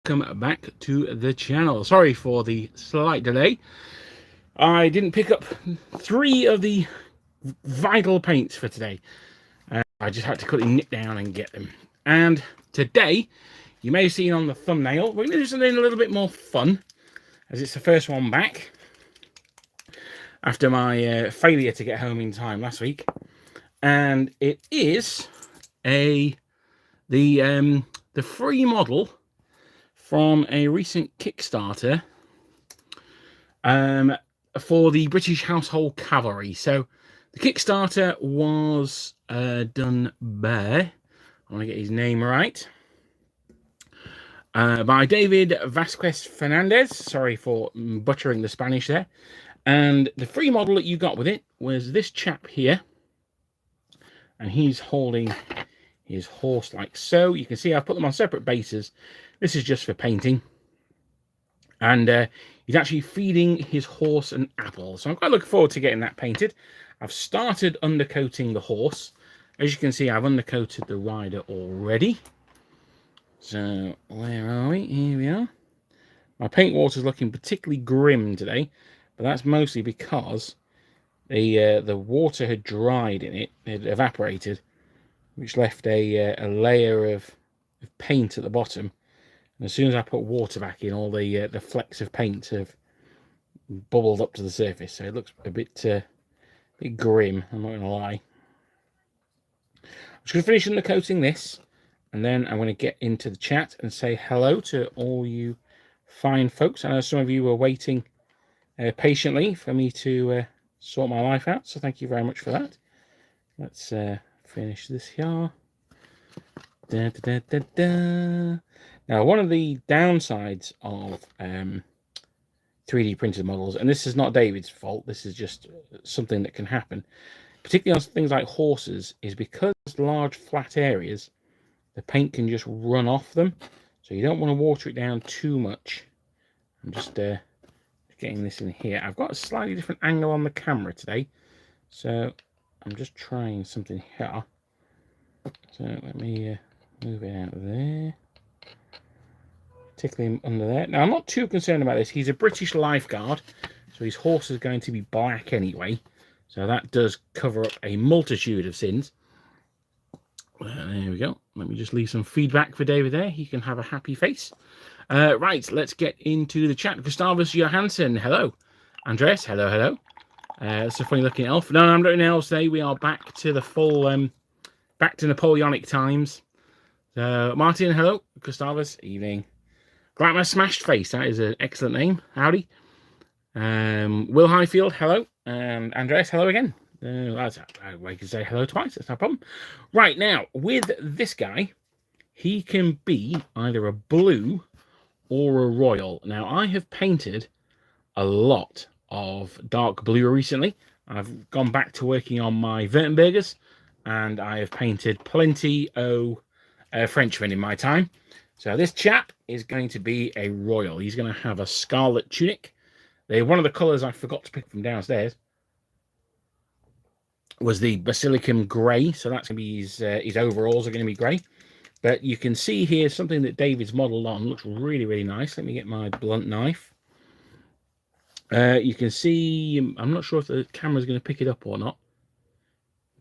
Welcome back to the channel. Sorry for the slight delay. I didn't pick up 3 of the vital paints for today. I just had to quickly nip down and get them. And today, you may have seen on the thumbnail, we're going to do something a little bit more fun, as it's the first one back after my failure to get home in time last week. And it is the free model from a recent Kickstarter for the British Household Cavalry. So the Kickstarter was done by, I want to get his name right, by David Vasquez Fernandez. Sorry for butchering the Spanish there. And the free model that you got with it was this chap here. And he's holding his horse like so. You can see I've put them on separate bases. This is just for painting. And he's actually feeding his horse an apple. So I'm quite looking forward to getting that painted. I've started undercoating the horse. As you can see, I've undercoated the rider already. So where are we? Here we are. My paint water's looking particularly grim today, but that's mostly because the water had dried in it. It had evaporated, which left a layer of paint at the bottom. And as soon as I put water back in, all the flecks of paint have bubbled up to the surface. So it looks a bit grim, I'm not going to lie. I'm just going to finish undercoating this, and then I'm going to get into the chat and say hello to all you fine folks. I know some of you were waiting patiently for me to sort my life out, so thank you very much for that. Let's finish this here. Da, da, da, da, da. Now, one of the downsides of 3D printed models, and this is not David's fault, this is just something that can happen, particularly on things like horses, is because large flat areas, the paint can just run off them. So you don't want to water it down too much. I'm just getting this in here. I've got a slightly different angle on the camera today, so I'm just trying something here. So let me move it out there, tickle him under there. Now I'm not too concerned about this. He's a British lifeguard, so his horse is going to be black anyway, so that does cover up a multitude of sins. There we go. Let me just leave some feedback for David there. He can have a happy face. Right, let's get into the chat. Gustavus Johansson, hello. Andreas, hello, hello. It's a funny looking elf. No, I'm not doing elves today. We are back to the full, back to Napoleonic times. Martin, hello. Gustavus, evening. Glamour Smashed Face, that is an excellent name. Howdy. Will Highfield, hello. And Andreas, hello again. I can say hello twice, that's no problem. Right, now, with this guy, he can be either a blue or a royal. Now, I have painted a lot of dark blue recently. I've gone back to working on my Württembergers, and I have painted plenty of Frenchmen in my time. So this chap is going to be a royal. He's going to have a scarlet tunic. One of the colours I forgot to pick from downstairs was the Basilicum grey, so that's going to be his overalls are going to be grey. But you can see here something that David's modelled on. Looks really, really nice. Let me get my blunt knife. You can see, I'm not sure if the camera's going to pick it up or not.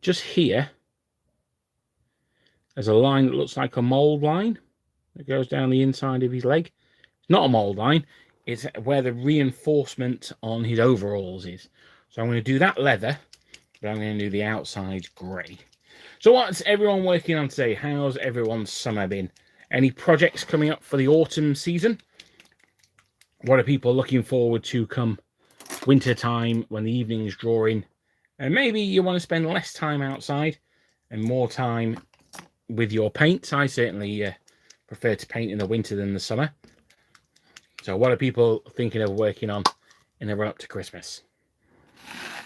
Just here, there's a line that looks like a mould line that goes down the inside of his leg. It's not a mould line. It's where the reinforcement on his overalls is. So I'm going to do that leather, but I'm going to do the outside grey. So what's everyone working on today? How's everyone's summer been? Any projects coming up for the autumn season? What are people looking forward to come winter time when the evenings draw in? And maybe you want to spend less time outside and more time with your paints. I certainly prefer to paint in the winter than the summer. So what are people thinking of working on in the run-up to Christmas?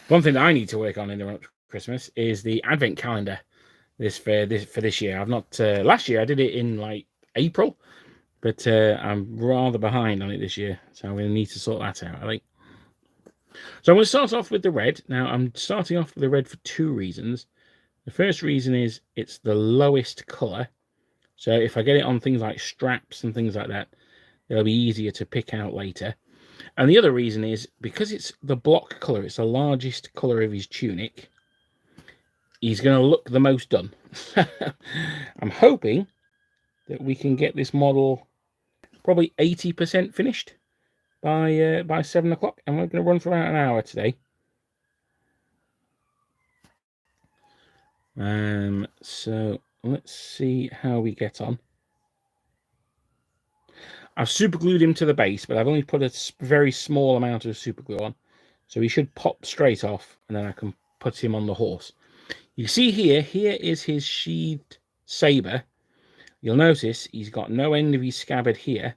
One thing that I need to work on in the run-up to Christmas is the advent calendar. For this year, I've not. Last year I did it in like April, but I'm rather behind on it this year, so I'm going to need to sort that out, I think. So I'm going to start off with the red. Now I'm starting off with the red for 2 reasons. The first reason is it's the lowest colour, so if I get it on things like straps and things like that, it'll be easier to pick out later. And the other reason is because it's the block colour, it's the largest colour of his tunic, he's going to look the most done. I'm hoping that we can get this model probably 80% finished by 7 o'clock, and we're going to run for about an hour today. So let's see how we get on. I've super glued him to the base, but I've only put a very small amount of super glue on, so he should pop straight off, and then I can put him on the horse. You see here is his sheathed saber. You'll notice he's got no end of his scabbard here,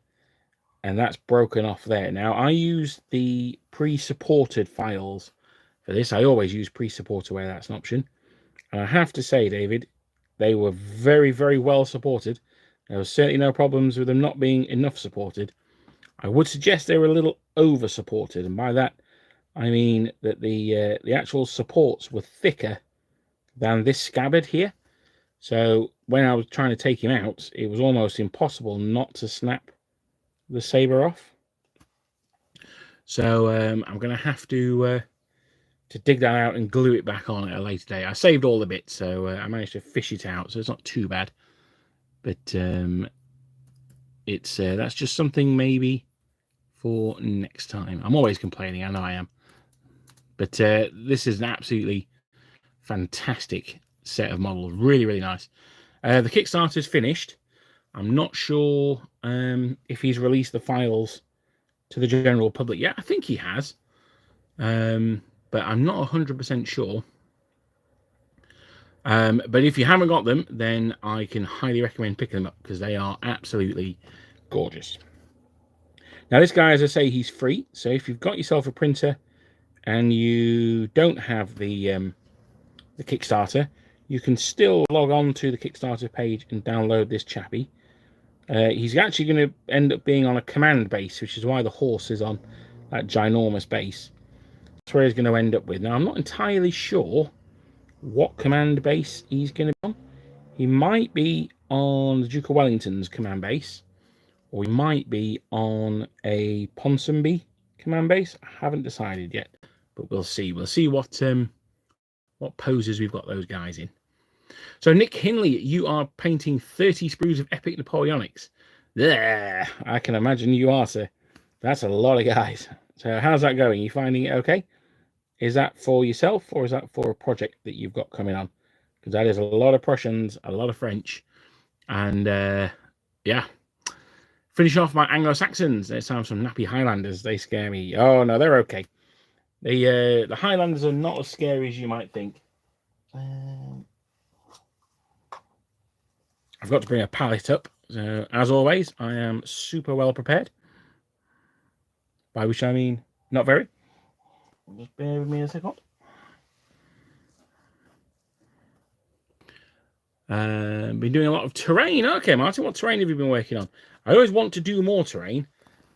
and that's broken off there. Now, I use the pre-supported files for this. I always use pre-supported where that's an option. And I have to say, David, they were very, very well supported. There was certainly no problems with them not being enough supported. I would suggest they were a little over supported, and by that I mean that the actual supports were thicker than this scabbard here. So when I was trying to take him out, it was almost impossible not to snap the saber off. So I'm going to have to dig that out and glue it back on at a later day. I saved all the bits, so I managed to fish it out, so it's not too bad. But it's that's just something maybe for next time. I'm always complaining, I know I am. But this is an absolutely fantastic set of models. Really, really nice. The Kickstarter's finished. I'm not sure if he's released the files to the general public yet. I think he has. But I'm not 100% sure. But if you haven't got them, then I can highly recommend picking them up because they are absolutely gorgeous. Now, this guy, as I say, he's free. So if you've got yourself a printer and you don't have the Kickstarter, you can still log on to the Kickstarter page and download this chappie. He's actually going to end up being on a command base, which is why the horse is on that ginormous base. That's where he's going to end up with. Now, I'm not entirely sure what command base he's going to be on. He might be on the Duke of Wellington's command base, or he might be on a Ponsonby command base. I haven't decided yet, but we'll see. We'll see what poses we've got those guys in. So Nick Hinley, you are painting 30 sprues of epic Napoleonics. There, I can imagine you are, sir. That's a lot of guys. So how's that going? You finding it okay? Is that for yourself, or is that for a project that you've got coming on? Because that is a lot of Prussians, a lot of French, and yeah. Finish off my Anglo-Saxons. There's some nappy Highlanders. They scare me. Oh no, they're okay. The Highlanders are not as scary as you might think. I've got to bring a palette up. So, as always, I am super well prepared. By which I mean not very. Just bear with me a second. Been doing a lot of terrain. Okay, Martin, what terrain have you been working on? I always want to do more terrain,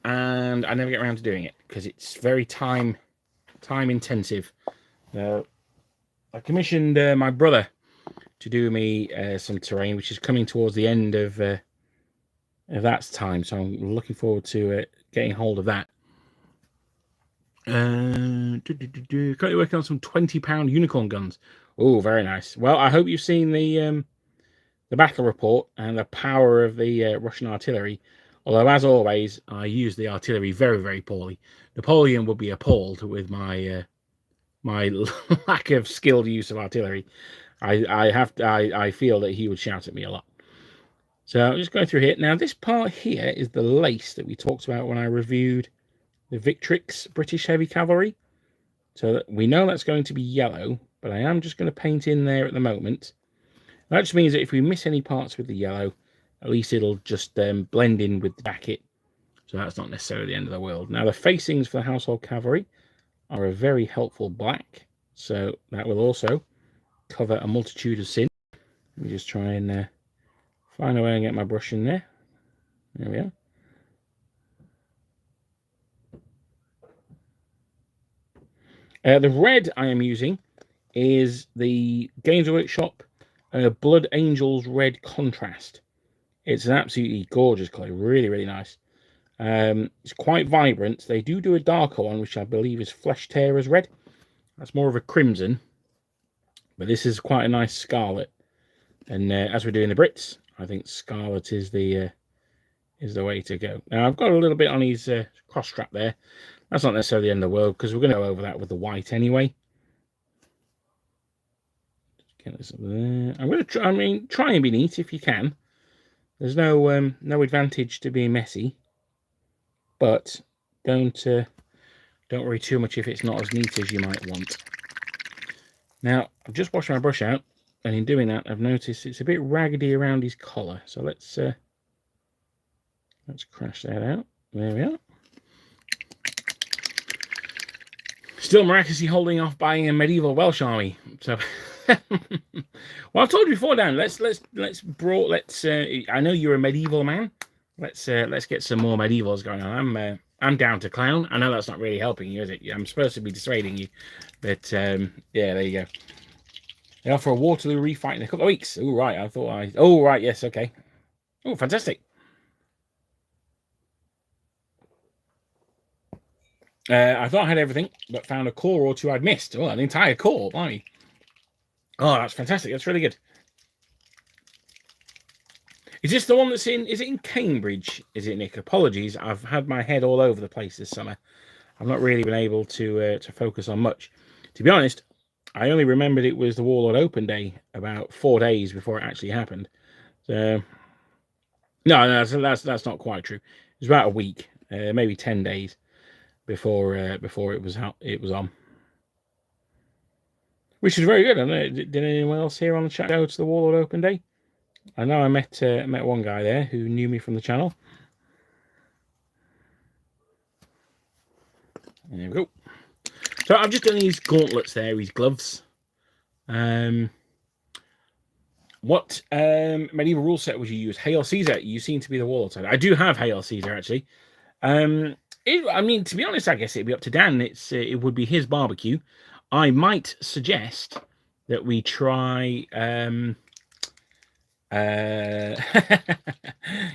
and I never get around to doing it because it's very time intensive. I commissioned my brother to do me some terrain, which is coming towards the end of that time, so I'm looking forward to getting hold of that. Currently working on some 20-pound unicorn guns. Oh, very nice. Well, I hope you've seen the battle report and the power of the Russian artillery. Although, as always, I use the artillery very, very poorly. Napoleon would be appalled with my my lack of skilled use of artillery. I feel that he would shout at me a lot. So I'm just going through here. Now, this part here is the lace that we talked about when I reviewed the Victrix British Heavy Cavalry. So we know that's going to be yellow, but I am just going to paint in there at the moment. That just means that if we miss any parts with the yellow, at least it'll just blend in with the jacket. So that's not necessarily the end of the world. Now, the facings for the Household Cavalry are a very helpful black. So that will also cover a multitude of sins. Let me just try and find a way and get my brush in there. There we are. The red I am using is the Games Workshop Blood Angels Red Contrast. It's an absolutely gorgeous colour, really, really nice. It's quite vibrant. They do a darker one, which I believe is Flesh Tearer's Red. That's more of a crimson, but this is quite a nice scarlet. And as we're doing the Brits, I think scarlet is the way to go. Now I've got a little bit on his cross strap there. That's not necessarily the end of the world because we're going to go over that with the white anyway. Get this up there. I'm going to try. I mean, try and be neat if you can. There's no advantage to being messy, but don't worry too much if it's not as neat as you might want. Now I've just washed my brush out, and in doing that, I've noticed it's a bit raggedy around his collar. So let's crash that out. There we are. Still miraculously holding off buying a medieval Welsh army. So, well, I've told you before, Dan. Let's. I know you're a medieval man. Let's get some more medievals going on. I'm down to clown. I know that's not really helping you, is it? I'm supposed to be dissuading you, but yeah, there you go. They offer a Waterloo refight in a couple of weeks. Oh right, Oh right, yes, okay. Oh, fantastic. I thought I had everything, but found a core or two I'd missed. Oh, an entire core, blimey. Oh, that's fantastic. That's really good. Is this the one that's in... Is it in Cambridge? Is it, Nick? Apologies. I've had my head all over the place this summer. I've not really been able to focus on much. To be honest, I only remembered it was the Warlord Open Day about 4 days before it actually happened. So... No, that's not quite true. It was about a week, maybe 10 days. Before it was on, which is very good. I know. Did anyone else here on the chat go to the Warlord Open Day? I know I met one guy there who knew me from the channel. There we go. So I've just done these gauntlets there, these gloves. What medieval rule set would you use? Hail Caesar. You seem to be the Warlord side. I do have Hail Caesar actually. I mean, to be honest, I guess it'd be up to Dan. It would be his barbecue. I might suggest that we try.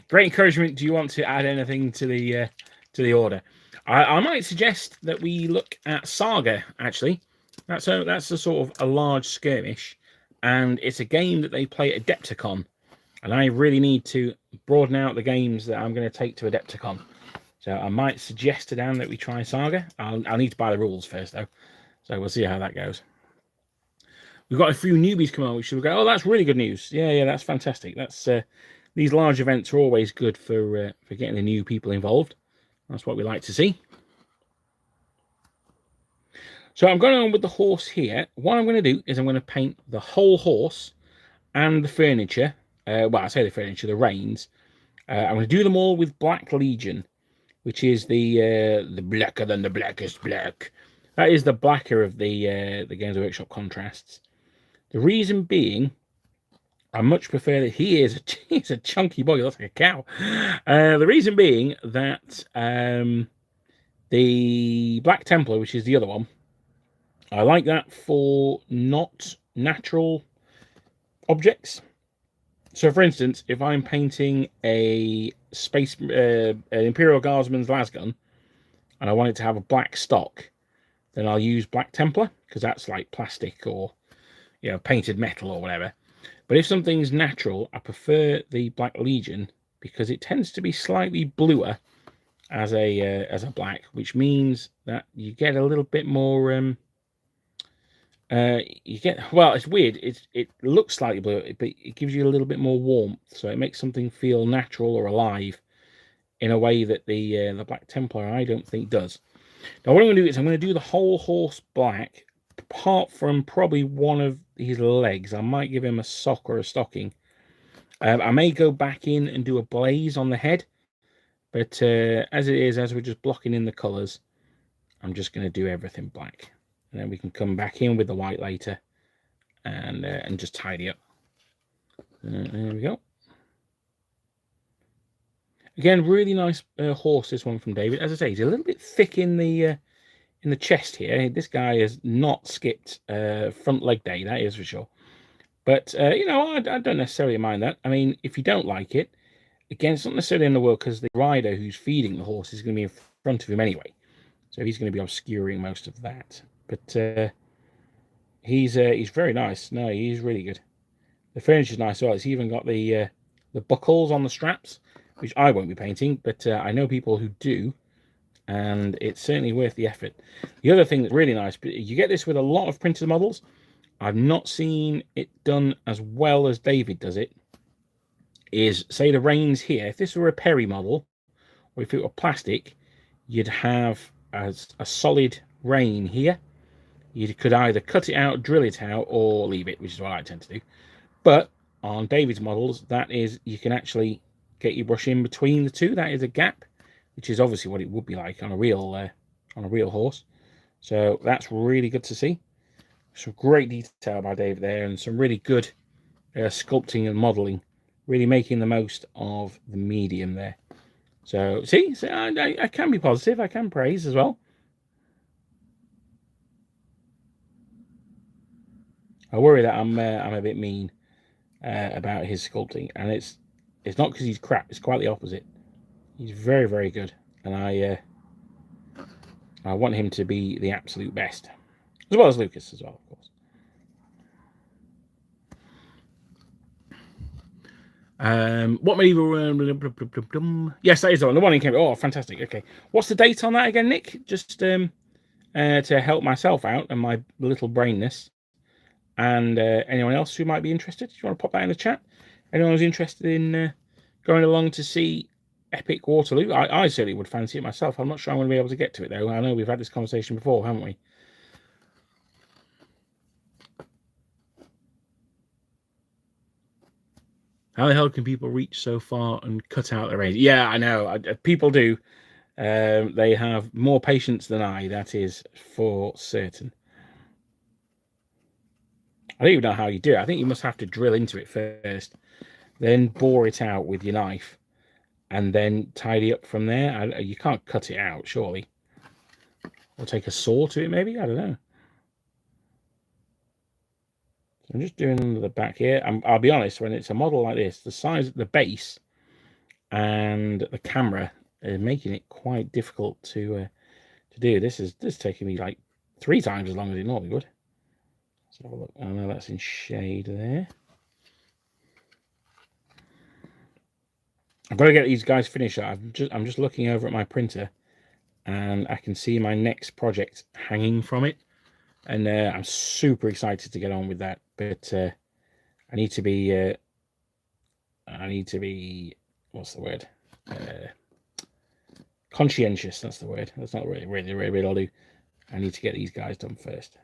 Great encouragement. Do you want to add anything to the order? I might suggest that we look at Saga. Actually, that's a sort of a large skirmish, and it's a game that they play at Adepticon, and I really need to broaden out the games that I'm going to take to Adepticon. So I might suggest to Dan that we try Saga. I'll need to buy the rules first, though. So we'll see how that goes. We've got a few newbies coming on, which will go, oh, that's really good news. Yeah, that's fantastic. That's these large events are always good for getting the new people involved. That's what we like to see. So I'm going on with the horse here. What I'm going to do is I'm going to paint the whole horse and the furniture. Well, I say the furniture, the reins. I'm going to do them all with Black Legion, which is the blacker than the blackest black. That is the blacker of the Games Workshop contrasts. The reason being, I much prefer that he's a chunky boy. He looks like a cow. The reason being that the Black Templar, which is the other one, I like that for not natural objects. So, for instance, if I'm painting an Imperial Guardsman's lasgun, and I want it to have a black stock, then I'll use Black Templar, because that's like plastic or, you know, painted metal or whatever. But if something's natural, I prefer the Black Legion, because it tends to be slightly bluer as a black, which means that you get a little bit more... well, it's weird. It looks slightly blue, but it gives you a little bit more warmth, so it makes something feel natural or alive in a way that the Black Templar I don't think does. Now, what I'm going to do is I'm going to do the whole horse black, apart from probably one of his legs. I might give him a sock or a stocking. I may go back in and do a blaze on the head, but as we're just blocking in the colours, I'm just going to do everything black. And then we can come back in with the white later and just tidy up. There we go. Again, really nice horse, this one from David. As I say, he's a little bit thick in the chest here. This guy has not skipped front leg day, that is for sure. But, you know, I don't necessarily mind that. I mean, if you don't like it, again, it's not necessarily in the world because the rider who's feeding the horse is going to be in front of him anyway. So he's going to be obscuring most of that. But he's very nice. No, he's really good. The furniture's nice as well. It's even got the buckles on the straps, which I won't be painting, but I know people who do, and it's certainly worth the effort. The other thing that's really nice, but you get this with a lot of printed models. I've not seen it done as well as David does it, is, say, the reins here. If this were a Perry model, or if it were plastic, you'd have a solid rein here. You could either cut it out, drill it out, or leave it, which is what I tend to do. But on David's models, that is, you can actually get your brush in between the two. That is a gap, which is obviously what it would be like on a real horse. So that's really good to see. Some great detail by David there, and some really good sculpting and modeling, really making the most of the medium there. So see, I can be positive. I can praise as well. I worry that I'm a bit mean about his sculpting, and it's not because he's crap. It's quite the opposite. He's very, very good, and I want him to be the absolute best, as well as Lucas as well, of course. What medieval? Yes, that is the one. The one in Cambridge. Oh, fantastic. Okay, what's the date on that again, Nick? Just to help myself out and my little brainness, and anyone else who might be interested. Do you want to pop that in the chat? Anyone who's interested in going along to see Epic Waterloo? I certainly would fancy it myself. I'm not sure I'm going to be able to get to it though. I know we've had this conversation before, haven't we? How the hell can people reach so far and cut out their range? Yeah, I know. People do. They have more patience than I, that is for certain. I don't even know how you do it. I think you must have to drill into it first, then bore it out with your knife, and then tidy up from there. You can't cut it out, surely. Or take a saw to it, maybe? I don't know. I'm just doing under the back here. I'll be honest, when it's a model like this, the size of the base and the camera is making it quite difficult to do. This is taking me like 3 times as long as it normally would. Let's have a look. I know that's in shade there. I've got to get these guys finished. I'm just looking over at my printer, and I can see my next project hanging from it, and I'm super excited to get on with that. But I need to be what's the word? Conscientious. That's the word. That's not really the word I'll do. I need to get these guys done first.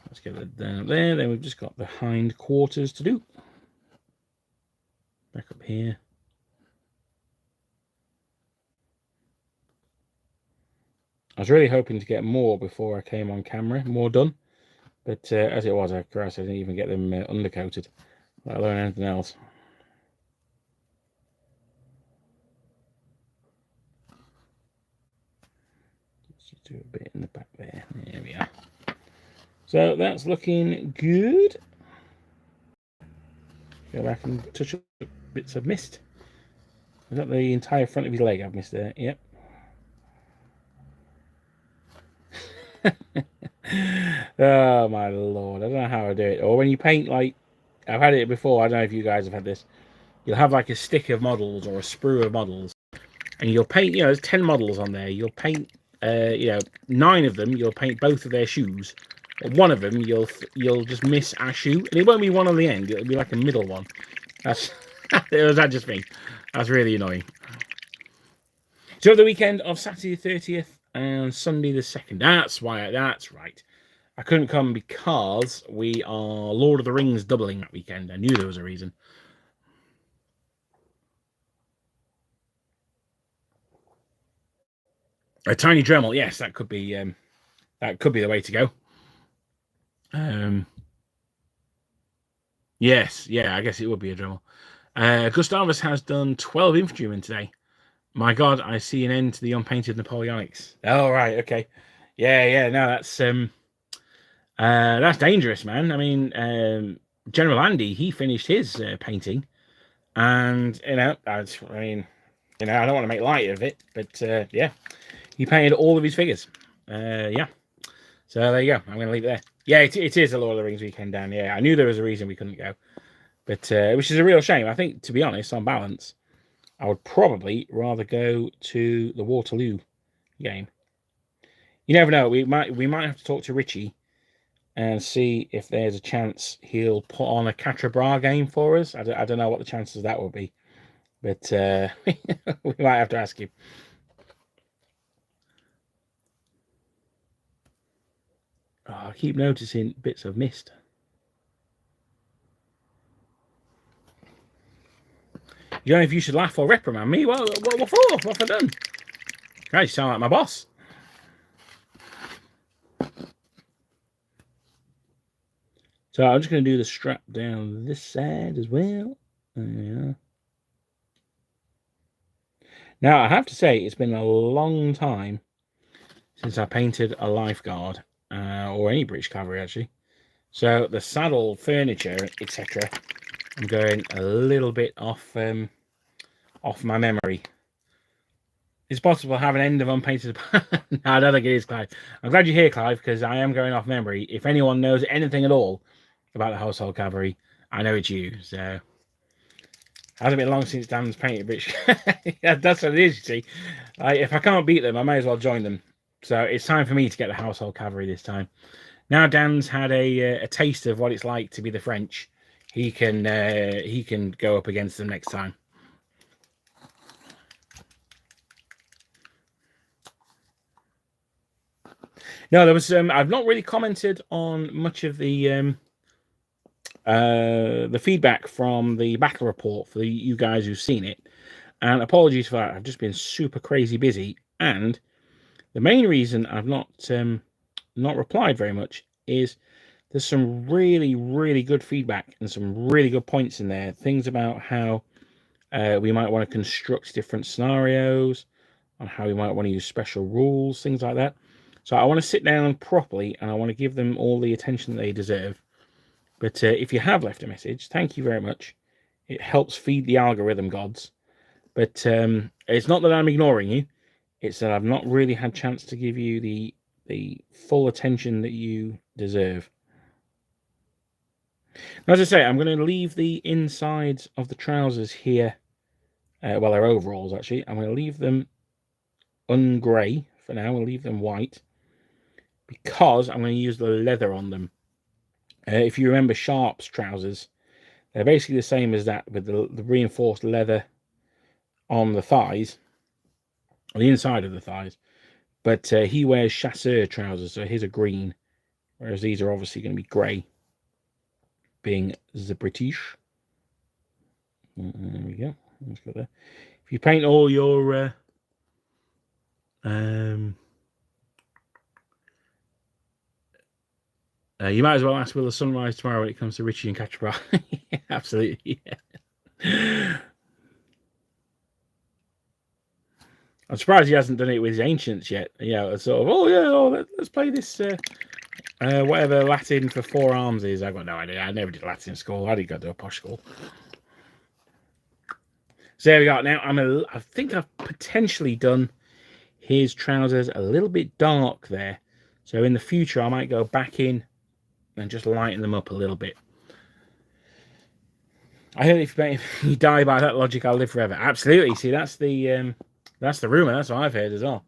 Let's get it down there. Then we've just got the hind quarters to do. Back up here. I was really hoping to get more before I came on camera, more done. But as it was, of course, I didn't even get them undercoated, let alone anything else. Let's just do a bit in the back there. There we are. So that's looking good. Go back and touch up bits of mist. Is that the entire front of his leg I've missed there? Yep. Oh my lord, I don't know how I do it. Or when you paint, like, I've had it before, I don't know if you guys have had this. You'll have like a stick of models or a sprue of models, and you'll paint, there's 10 models on there. You'll paint 9 of them, you'll paint both of their shoes. One of them you'll just miss a shoe, and it won't be one on the end, it'll be like a middle one. That's that just me. That's really annoying. So the weekend of Saturday the 30th and Sunday the 2nd. That's right. I couldn't come because we are Lord of the Rings doubling that weekend. I knew there was a reason. A tiny Dremel, yes, that could be the way to go. Yes, yeah, I guess it would be a Dremel. Gustavus has done 12 infantrymen today. My God, I see an end to the unpainted Napoleonics. Oh, right, okay. Yeah, no, that's That's dangerous, man. I mean, General Andy, he finished his painting, and I mean, I don't want to make light of it, but yeah, he painted all of his figures. Yeah, so there you go. I'm going to leave it there. Yeah, it is a Lord of the Rings weekend down. Yeah, I knew there was a reason we couldn't go, but which is a real shame. I think, to be honest, on balance, I would probably rather go to the Waterloo game. You never know. We might have to talk to Richie and see if there's a chance he'll put on a Quatre Bras game for us. I don't know what the chances of that will be, but we might have to ask him. Oh, I keep noticing bits of mist. You don't know if you should laugh or reprimand me. Well, what for? What have I done? God, you sound like my boss. So I'm just going to do the strap down this side as well. Yeah. Now, I have to say, it's been a long time since I painted a lifeguard, or any British cavalry, actually. So the saddle, furniture, etc., I'm going a little bit off my memory. It's possible to have an end of unpainted. No, I don't think it is, Clive. I'm glad you're here, Clive, because I am going off memory. If anyone knows anything at all about the household cavalry, I know it's you. So hasn't been long since Dan's painted British. Yeah, that's what it is, you see. If I can't beat them, I may as well join them. So it's time for me to get the household cavalry this time. Now Dan's had a taste of what it's like to be the French. He can go up against them next time. No, there was. I've not really commented on much of the feedback from the battle report for you guys who've seen it, and apologies for that. I've just been super crazy busy, and the main reason I've not replied very much is there's some really, really good feedback and some really good points in there. Things about how we might want to construct different scenarios, on how we might want to use special rules, things like that. So I want to sit down properly and I want to give them all the attention they deserve. But if you have left a message, thank you very much. It helps feed the algorithm gods. But it's not that I'm ignoring you. It's that I've not really had a chance to give you the full attention that you deserve. Now, as I say, I'm going to leave the insides of the trousers here. Well, they're overalls, actually. I'm going to leave them ungrey for now. We'll leave them white because I'm going to use the leather on them. If you remember Sharp's trousers, they're basically the same as that with the reinforced leather on the thighs, on the inside of the thighs. But he wears chasseur trousers, so his are green, whereas these are obviously going to be grey, being the British. There we go. Let's go there. If you paint all your you might as well ask will the sun rise tomorrow when it comes to Richie and Quatre Bras. Yeah, absolutely. Yeah. I'm surprised he hasn't done it with his ancients yet. It's sort of, let's play this whatever Latin for 4 arms is. I've got no idea. I never did Latin in school. I didn't go to a posh school. So there we go. Now I think I've potentially done his trousers a little bit dark there. So in the future I might go back in and just lighten them up a little bit. I heard if you die by that logic, I'll live forever. Absolutely. See, that's the rumor. That's what I've heard as well.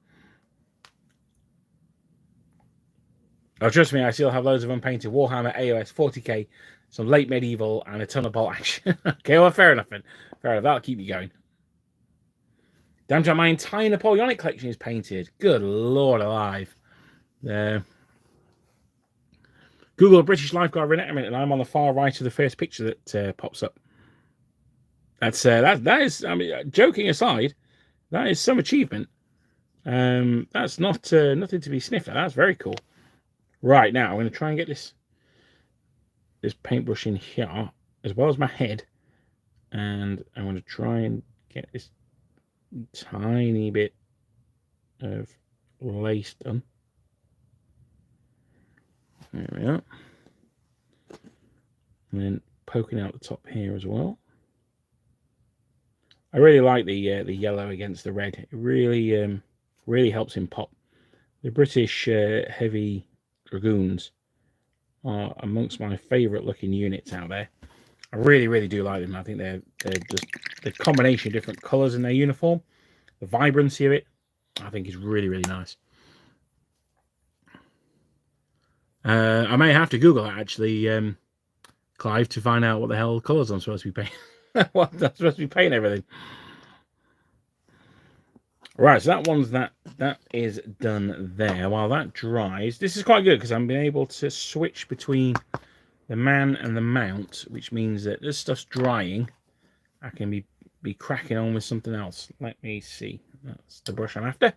Oh, trust me, I still have loads of unpainted Warhammer, AOS, 40k, some late medieval, and a ton of bolt action. Okay, well, fair enough then. Fair enough. That'll keep you going. Damn, my entire Napoleonic collection is painted. Good Lord alive. Google British Lifeguard reenactment, and I'm on the far right of the first picture that pops up. That is. I mean, joking aside, that is some achievement. That's not nothing to be sniffed at. That's very cool. Right, now I'm going to try and get this paintbrush in here as well as my head, and I'm going to try and get this tiny bit of lace done. There we are. And then poking out the top here as well. I really like the yellow against the red. It really really helps him pop. The British heavy dragoons are amongst my favourite looking units out there. I really do like them. I think they're just the combination of different colours in their uniform, the vibrancy of it, I think is really nice. I may have to Google that actually, Clive, to find out what the hell colours I'm supposed to be painting. What I'm supposed to be painting everything. Right, so that one's that is done there. While that dries, this is quite good because I'm being able to switch between the man and the mount, which means that this stuff's drying. I can be cracking on with something else. Let me see. That's the brush I'm after.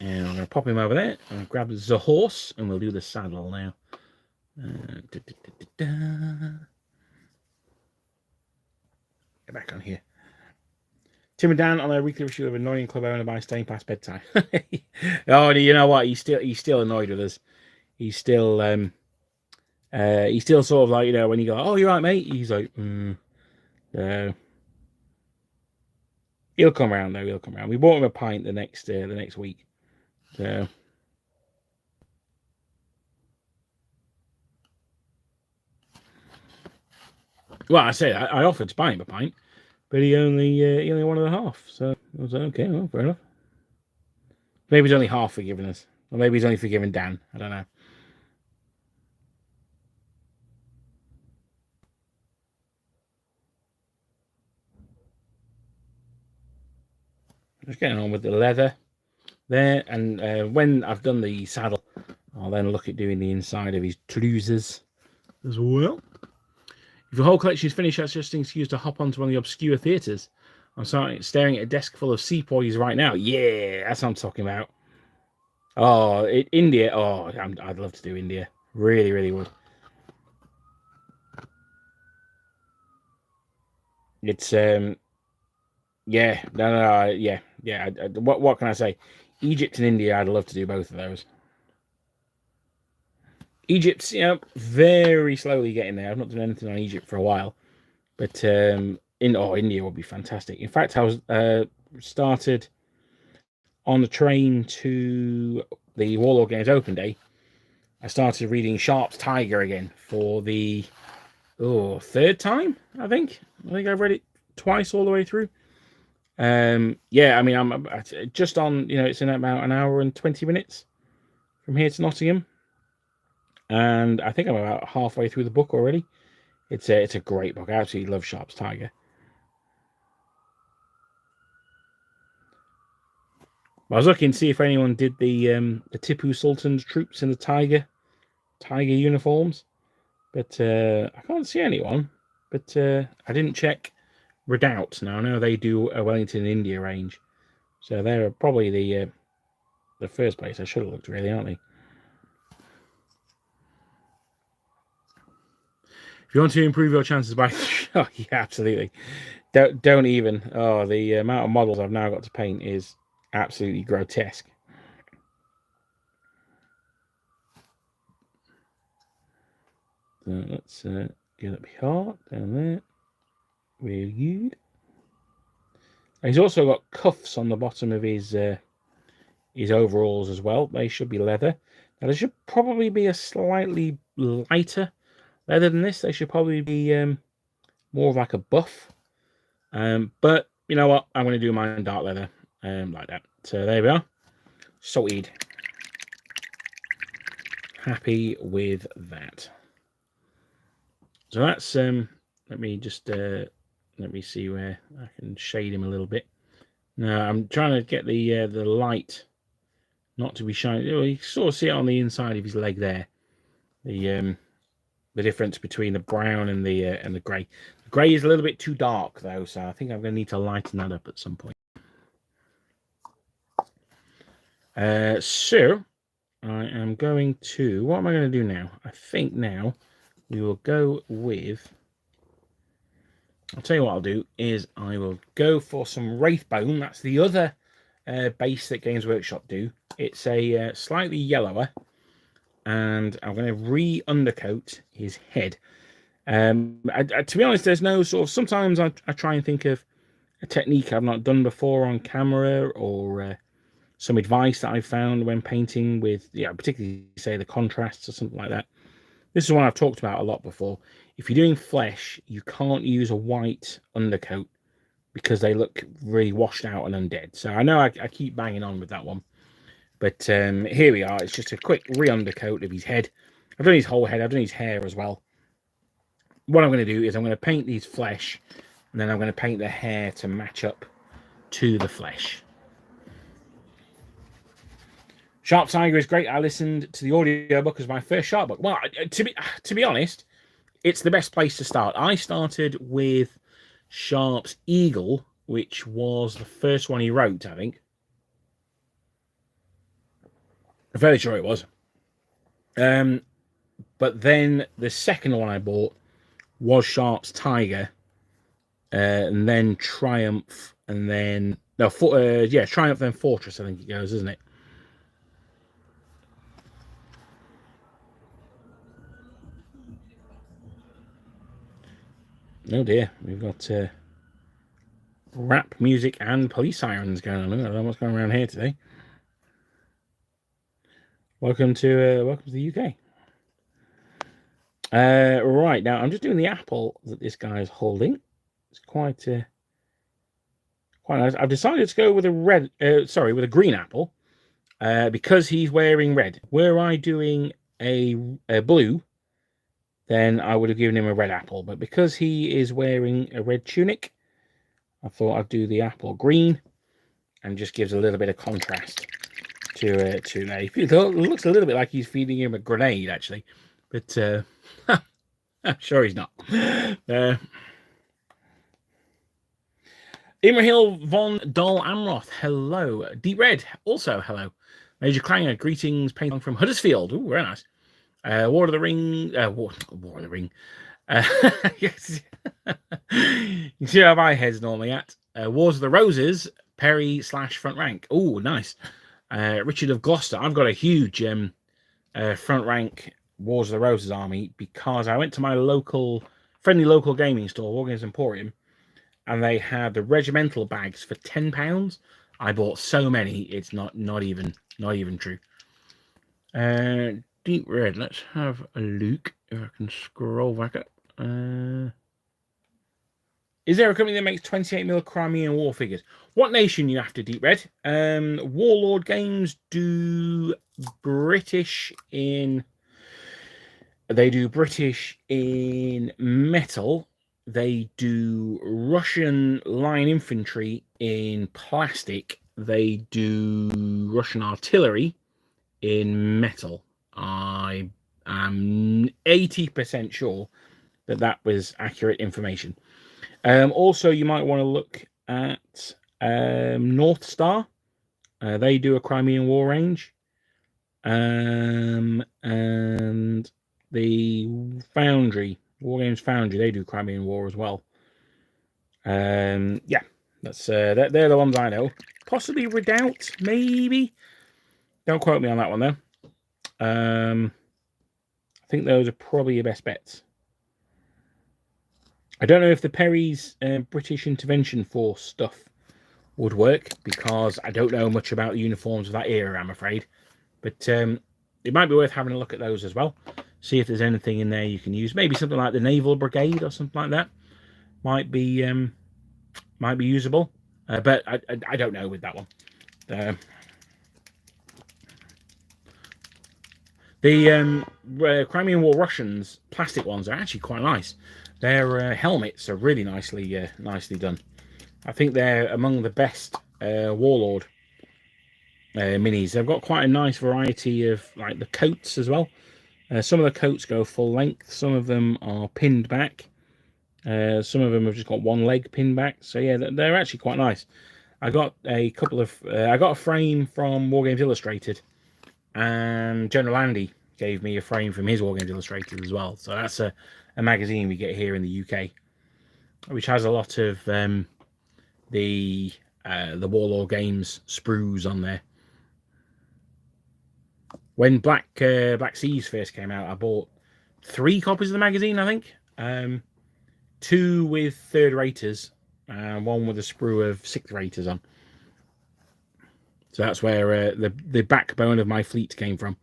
And I'm going to pop him over there. I'm going to grab the horse and we'll do the saddle now. Get back on here. Tim and Dan on their weekly issue of Annoying Club Owner by Staying Past Bedtime. Oh, you know what? He's still annoyed with us. He's still sort of like, you know, when you go, oh, you're right, mate. He's like, he'll come around though. He'll come around. We bought him a pint the next week. So. Well, I say I offered to buy him a pint, but he only wanted a half. So I was like, okay, well, fair enough. Maybe he's only half forgiven us, or maybe he's only forgiven Dan. I don't know. Just getting on with the leather there, and when I've done the saddle, I'll then look at doing the inside of his trousers as well. If your whole collection is finished, that's just an excuse to hop onto one of the obscure theatres. I'm staring at a desk full of sepoys right now. Yeah, that's what I'm talking about. Oh, India. Oh, I'd love to do India. Really would. It's yeah, no, yeah. What can I say? Egypt and India, I'd love to do both of those. Egypt's, you know, very slowly getting there. I've not done anything on Egypt for a while, but India would be fantastic. In fact, I was started on the train to the Warlord Games Open Day. I started reading Sharpe's Tiger again for the third time. I think I've read it twice all the way through. Yeah, I mean, I'm just on. You know, it's in about an hour and 20 minutes from here to Nottingham. And I think I'm about halfway through the book already. It's a great book. I absolutely love Sharpe's Tiger. I was looking to see if anyone did the Tipu Sultan's troops in the tiger uniforms, but I can't see anyone. But I didn't check Redoubt. Now I know they do a Wellington India range, so they're probably the first place I should have looked, really, aren't they? If you want to improve your chances by, oh yeah, absolutely. Don't even. Oh, the amount of models I've now got to paint is absolutely grotesque. So let's get up here, down there. Really good. And he's also got cuffs on the bottom of his overalls as well. They should be leather. Now there should probably be a slightly lighter leather than this. They should probably be more of like a buff. But you know what? I'm going to do mine dark leather like that. So there we are. Sorted. Happy with that. So that's let me just let me see where I can shade him a little bit. Now I'm trying to get the light not to be shining. You can sort of see it on the inside of his leg there. The difference between the brown and the grey. The grey is a little bit too dark though, so I think I'm going to need to lighten that up at some point. So I am going to. What am I going to do now? I think now we will go with. I'll tell you what I'll do is I will go for some Wraithbone. That's the other base that Games Workshop do. It's a slightly yellower, and I'm going to re-undercoat his head. To be honest, there's no sort of... Sometimes I try and think of a technique I've not done before on camera, or some advice that I've found when painting with, particularly, say, the contrasts or something like that. This is one I've talked about a lot before. If you're doing flesh, you can't use a white undercoat because they look really washed out and undead. So I know I keep banging on with that one. But here we are. It's just a quick re-undercoat of his head. I've done his whole head. I've done his hair as well. What I'm going to do is I'm going to paint these flesh, and then I'm going to paint the hair to match up to the flesh. Sharp Tiger is great. I listened to the audiobook as my first Sharp book. Well, to be honest, it's the best place to start. I started with Sharp's Eagle, which was the first one he wrote, I think. I'm fairly sure it was. But then the second one I bought was Sharp's Tiger, and then Triumph, and then Triumph, then Fortress, I think it goes, isn't it? Oh dear, we've got rap music and police sirens going on. I don't know what's going around here today. Welcome to the UK. Right, now I'm just doing the apple that this guy is holding. It's quite nice. I've decided to go with a green apple, because he's wearing red. Were I doing a blue, then I would have given him a red apple. But because he is wearing a red tunic, I thought I'd do the apple green, and just gives a little bit of contrast to it looks a little bit like he's feeding him a grenade, actually, but I'm sure he's not. Imrahil von Dol Amroth, hello. Deep Red, also hello. Major Clanger, greetings. Paintalong from Huddersfield. Ooh, very nice. War of the Ring. War of the Ring. Yes. You see how my head's normally at. Wars of the Roses, Perry / front rank. Oh, nice. Richard of Gloucester. I've got a huge front rank Wars of the Roses army, because I went to my friendly local gaming store, Wargames Emporium, and they had the regimental bags for £10. I bought so many, it's not even true. Deep Red. Let's have a look if I can scroll back up. Is there a company that makes 28mm Crimean War figures? What nation you after, Deep Red? Warlord Games do British in... They do British in metal. They do Russian line infantry in plastic. They do Russian artillery in metal. I am 80% sure that was accurate information. Also, you might want to look at North Star. They do a Crimean War range. And the Foundry, Wargames Foundry, they do Crimean War as well. Yeah, that's they're the ones I know. Possibly Redoubt, maybe. Don't quote me on that one though. I think those are probably your best bets. I don't know if the Perry's British Intervention Force stuff would work, because I don't know much about the uniforms of that era, I'm afraid. But it might be worth having a look at those as well. See if there's anything in there you can use. Maybe something like the Naval Brigade or something like that might be usable. But I don't know with that one. The Crimean War Russians plastic ones are actually quite nice. Their helmets are really nicely done. I think they're among the best Warlord minis. They've got quite a nice variety of like the coats as well. Some of the coats go full length. Some of them are pinned back. Some of them have just got one leg pinned back. So yeah, they're actually quite nice. I got a couple of. I got a frame from Wargames Illustrated, and General Andy gave me a frame from his Wargames Illustrated as well. So that's a magazine we get here in the UK, which has a lot of the Warlord Games sprues on there. When Black Seas first came out, I bought 3 copies of the magazine, I think. 2 with third raters, and 1 with a sprue of sixth raters on. So that's where the backbone of my fleet came from.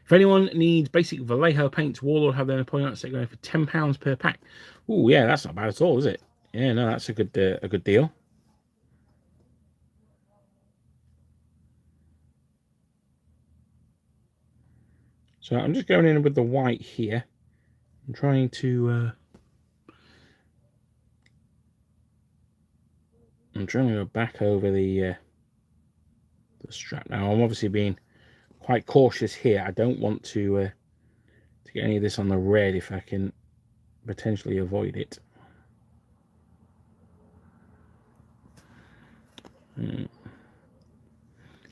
If anyone needs basic Vallejo paints, Warlord have their Napoleonic set going for £10 per pack. Oh yeah, that's not bad at all, is it? Yeah, no, that's a good deal. So I'm just going in with the white here. I'm trying to go back over the strap. Now I'm obviously being quite cautious here. I don't want to get any of this on the red if I can potentially avoid it.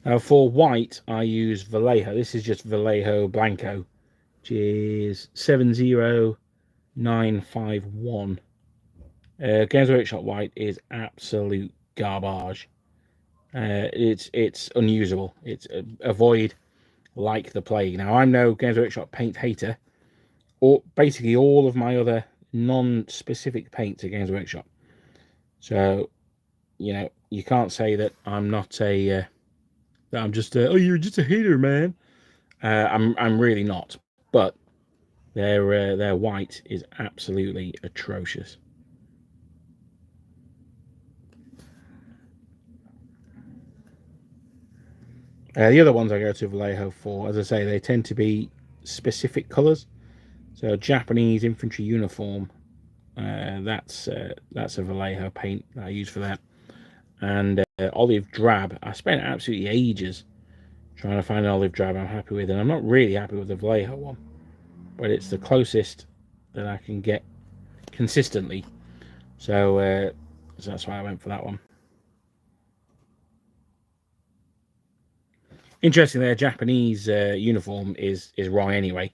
Now for white, I use Vallejo. This is just Vallejo Blanco, which is 70951. Games Workshop white is absolute garbage. It's unusable. It's a void like the plague. Now I'm no Games Workshop paint hater, or basically all of my other non-specific paints are Games Workshop. So, you know, you can't say that I'm not that I'm just oh, you're just a hater, man. I'm really not. But their white is absolutely atrocious. The other ones I go to Vallejo for, as I say, they tend to be specific colours. So Japanese infantry uniform, that's a Vallejo paint that I use for that. And olive drab, I spent absolutely ages trying to find an olive drab I'm happy with, and I'm not really happy with the Vallejo one, but it's the closest that I can get consistently. So that's why I went for that one. Interesting, their Japanese uniform is wrong anyway,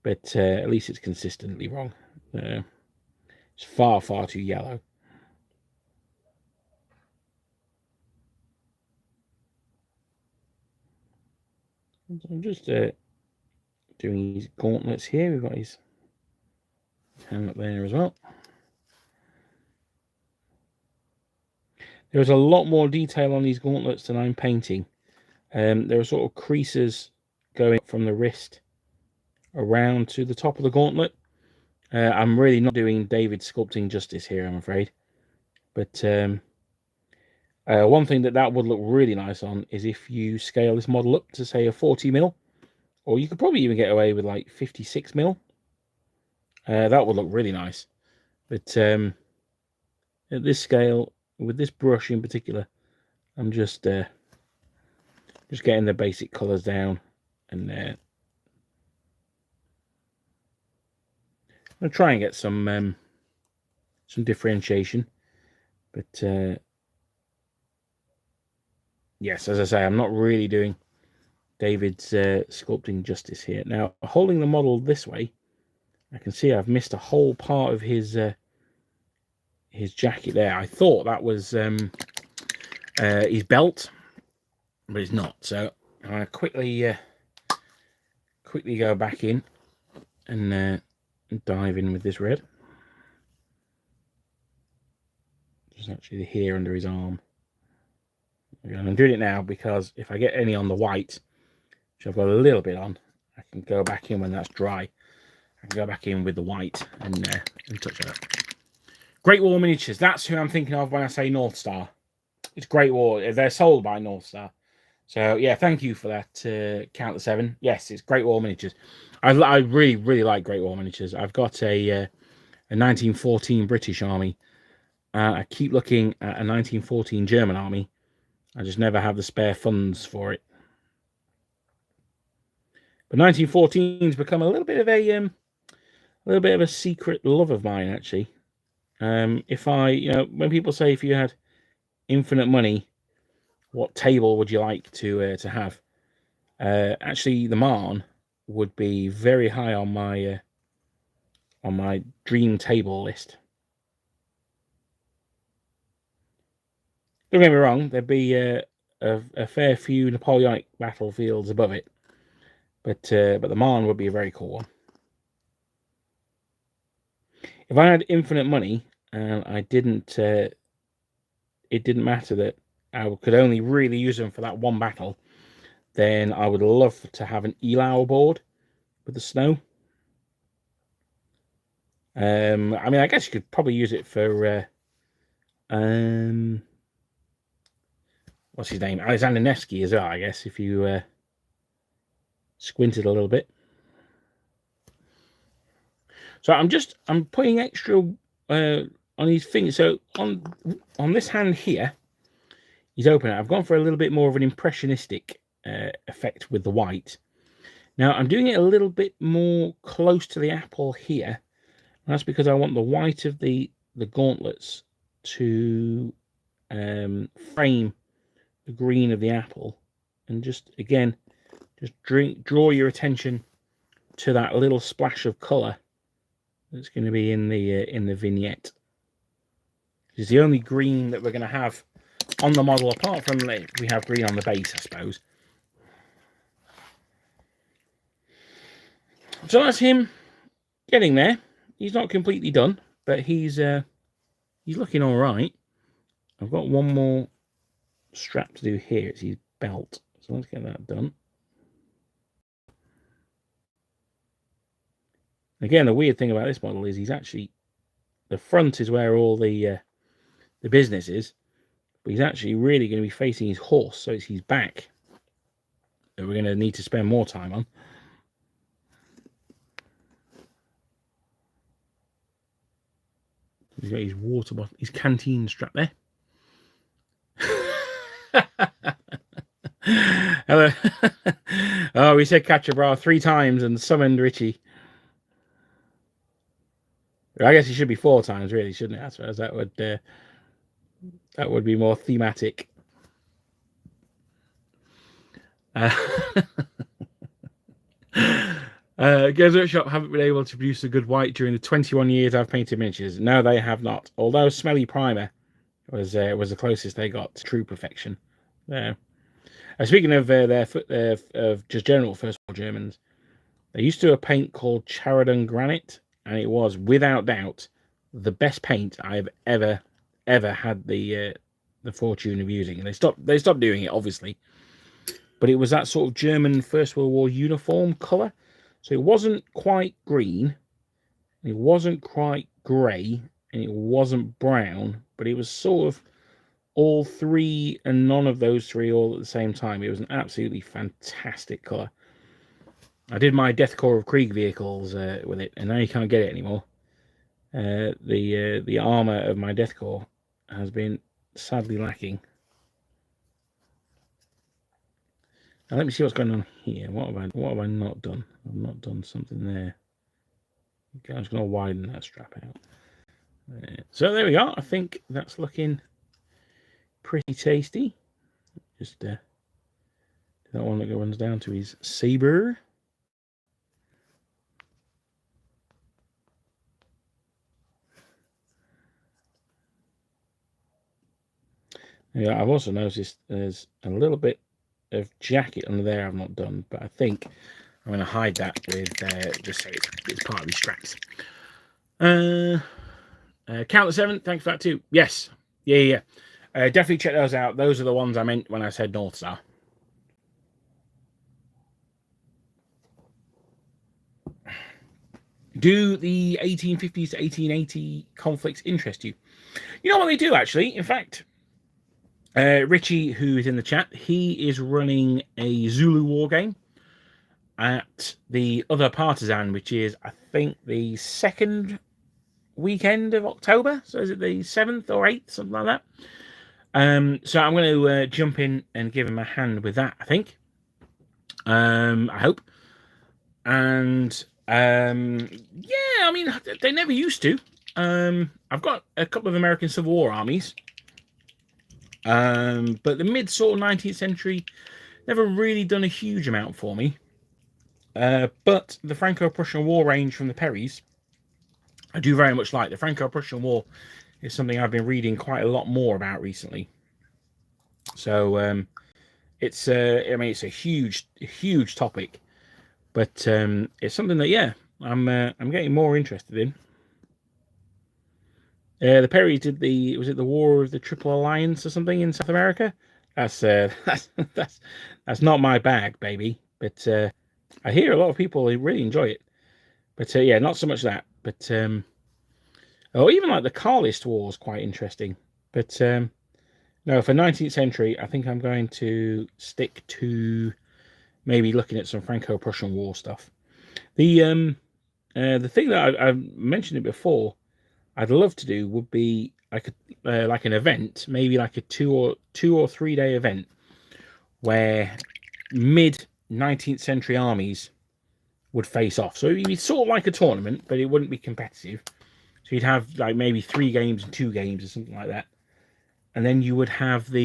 but at least it's consistently wrong. It's far too yellow. So I'm just doing his gauntlets here. We've got his helmet there as well. There's a lot more detail on these gauntlets than I'm painting. There are sort of creases going from the wrist around to the top of the gauntlet. I'm really not doing David sculpting justice here, I'm afraid. But one thing that would look really nice on is if you scale this model up to, say, a 40mm, or you could probably even get away with like 56mm. That would look really nice. But at this scale, with this brush in particular, I'm just getting the basic colours down, and I'm gonna try and get some differentiation. But yes, as I say, I'm not really doing David's sculpting justice here. Now, holding the model this way, I can see I've missed a whole part of his jacket there. I thought that was his belt, but it's not. So I'm gonna quickly go back in and dive in with this red. Just actually here under his arm. And I'm doing it now because if I get any on the white, which I've got a little bit on, I can go back in when that's dry. I can go back in with the white and touch that. Great War Miniatures. That's who I'm thinking of when I say North Star. It's Great War. They're sold by North Star. So yeah, thank you for that, Count the 7. Yes, it's Great War Miniatures. I really like Great War Miniatures. I've got a 1914 British Army. I keep looking at a 1914 German Army. I just never have the spare funds for it. But 1914's become a little bit of a secret love of mine, actually. If I, when people say if you had infinite money, what table would you like to have? Actually, the Marne would be very high on my on my dream table list. Don't get me wrong, there'd be a fair few Napoleonic battlefields above it, but the Marne would be a very cool one. If I had infinite money and I didn't, it didn't matter that I could only really use them for that one battle, then I would love to have an Elau board with the snow. I mean, I guess you could probably use it for what's his name, Alexander Nevsky as well, I guess, if you squinted a little bit. So I'm putting extra on his fingers. So on this hand here, he's open. I've gone for a little bit more of an impressionistic effect with the white. Now I'm doing it a little bit more close to the apple here. That's because I want the white of the gauntlets to frame the green of the apple, and just again, just draw your attention to that little splash of colour that's going to be in the vignette. It's the only green that we're going to have on the model, apart from we have green on the base, I suppose. So that's him getting there. He's not completely done, but he's looking all right. I've got one more strap to do here. It's his belt, so let's get that done. Again, the weird thing about this model is he's actually, the front is where all the business is, but he's actually really going to be facing his horse, so it's his back that we're going to need to spend more time on. He's got his water bottle, his canteen strap there. Hello. Oh, we said catch a bra 3 times and summoned Richie. I guess it should be 4 times, really, shouldn't it? I suppose that would be more thematic. Games Workshop haven't been able to produce a good white during the 21 years I've painted miniatures. No, they have not. Although Smelly Primer was the closest they got to true perfection. Speaking of of just general First World Germans, they used to do a paint called Charadon Granite, and it was without doubt the best paint I've ever had the fortune of using. And they stopped doing it, obviously, but it was that sort of German First World War uniform color. So it wasn't quite green, it wasn't quite grey, and it wasn't brown, but it was sort of all three and none of those three all at the same time. It was an absolutely fantastic colour. I did my Death Corps of Krieg vehicles with it, and now you can't get it anymore. The armour of my Death Corps has been sadly lacking. Now let me see what's going on here. What have I not done? I've not done something there. Okay, I'm just going to widen that strap out. So there we are. I think that's looking pretty tasty. Just that one that runs down to his saber. Yeah, I've also noticed there's a little bit of jacket under there I've not done, but I think I'm going to hide that with just so it's part of the straps. Count the 7, thanks for that too. Yes, yeah. Definitely check those out. Those are the ones I meant when I said North Star. Do the 1850s to 1880 conflicts interest you? You know what they do, actually. In fact, Richie, who is in the chat, he is running a Zulu war game at the other Partisan, which is, I think, the 2nd weekend of October. So is it the 7th or 8th, something like that? So I'm going to jump in and give him a hand with that, I think. I hope. And yeah, I mean, they never used to. I've got a couple of American Civil War armies. But the mid sort of 19th century never really done a huge amount for me. But the Franco-Prussian war range from the Perrys I do very much like the Franco-Prussian War. Is something I've been reading quite a lot more about recently. So it's I mean, it's a huge topic, but it's something that I'm getting more interested in. The Perrys did was it the War of the Triple Alliance or something in South America? That's that's not my bag, baby. But I hear a lot of people really enjoy it. But yeah, not so much that. But oh, even like the Carlist War is quite interesting. But no, for 19th century, I think I'm going to stick to maybe looking at some Franco-Prussian War stuff. The thing that I've mentioned it before, I'd love to do would be like an event, maybe like a 2 or 3 day event, where mid 19th century armies would face off. So it'd be sort of like a tournament, but it wouldn't be competitive. So you'd have like maybe 3 games and 2 games or something like that, and then you would have the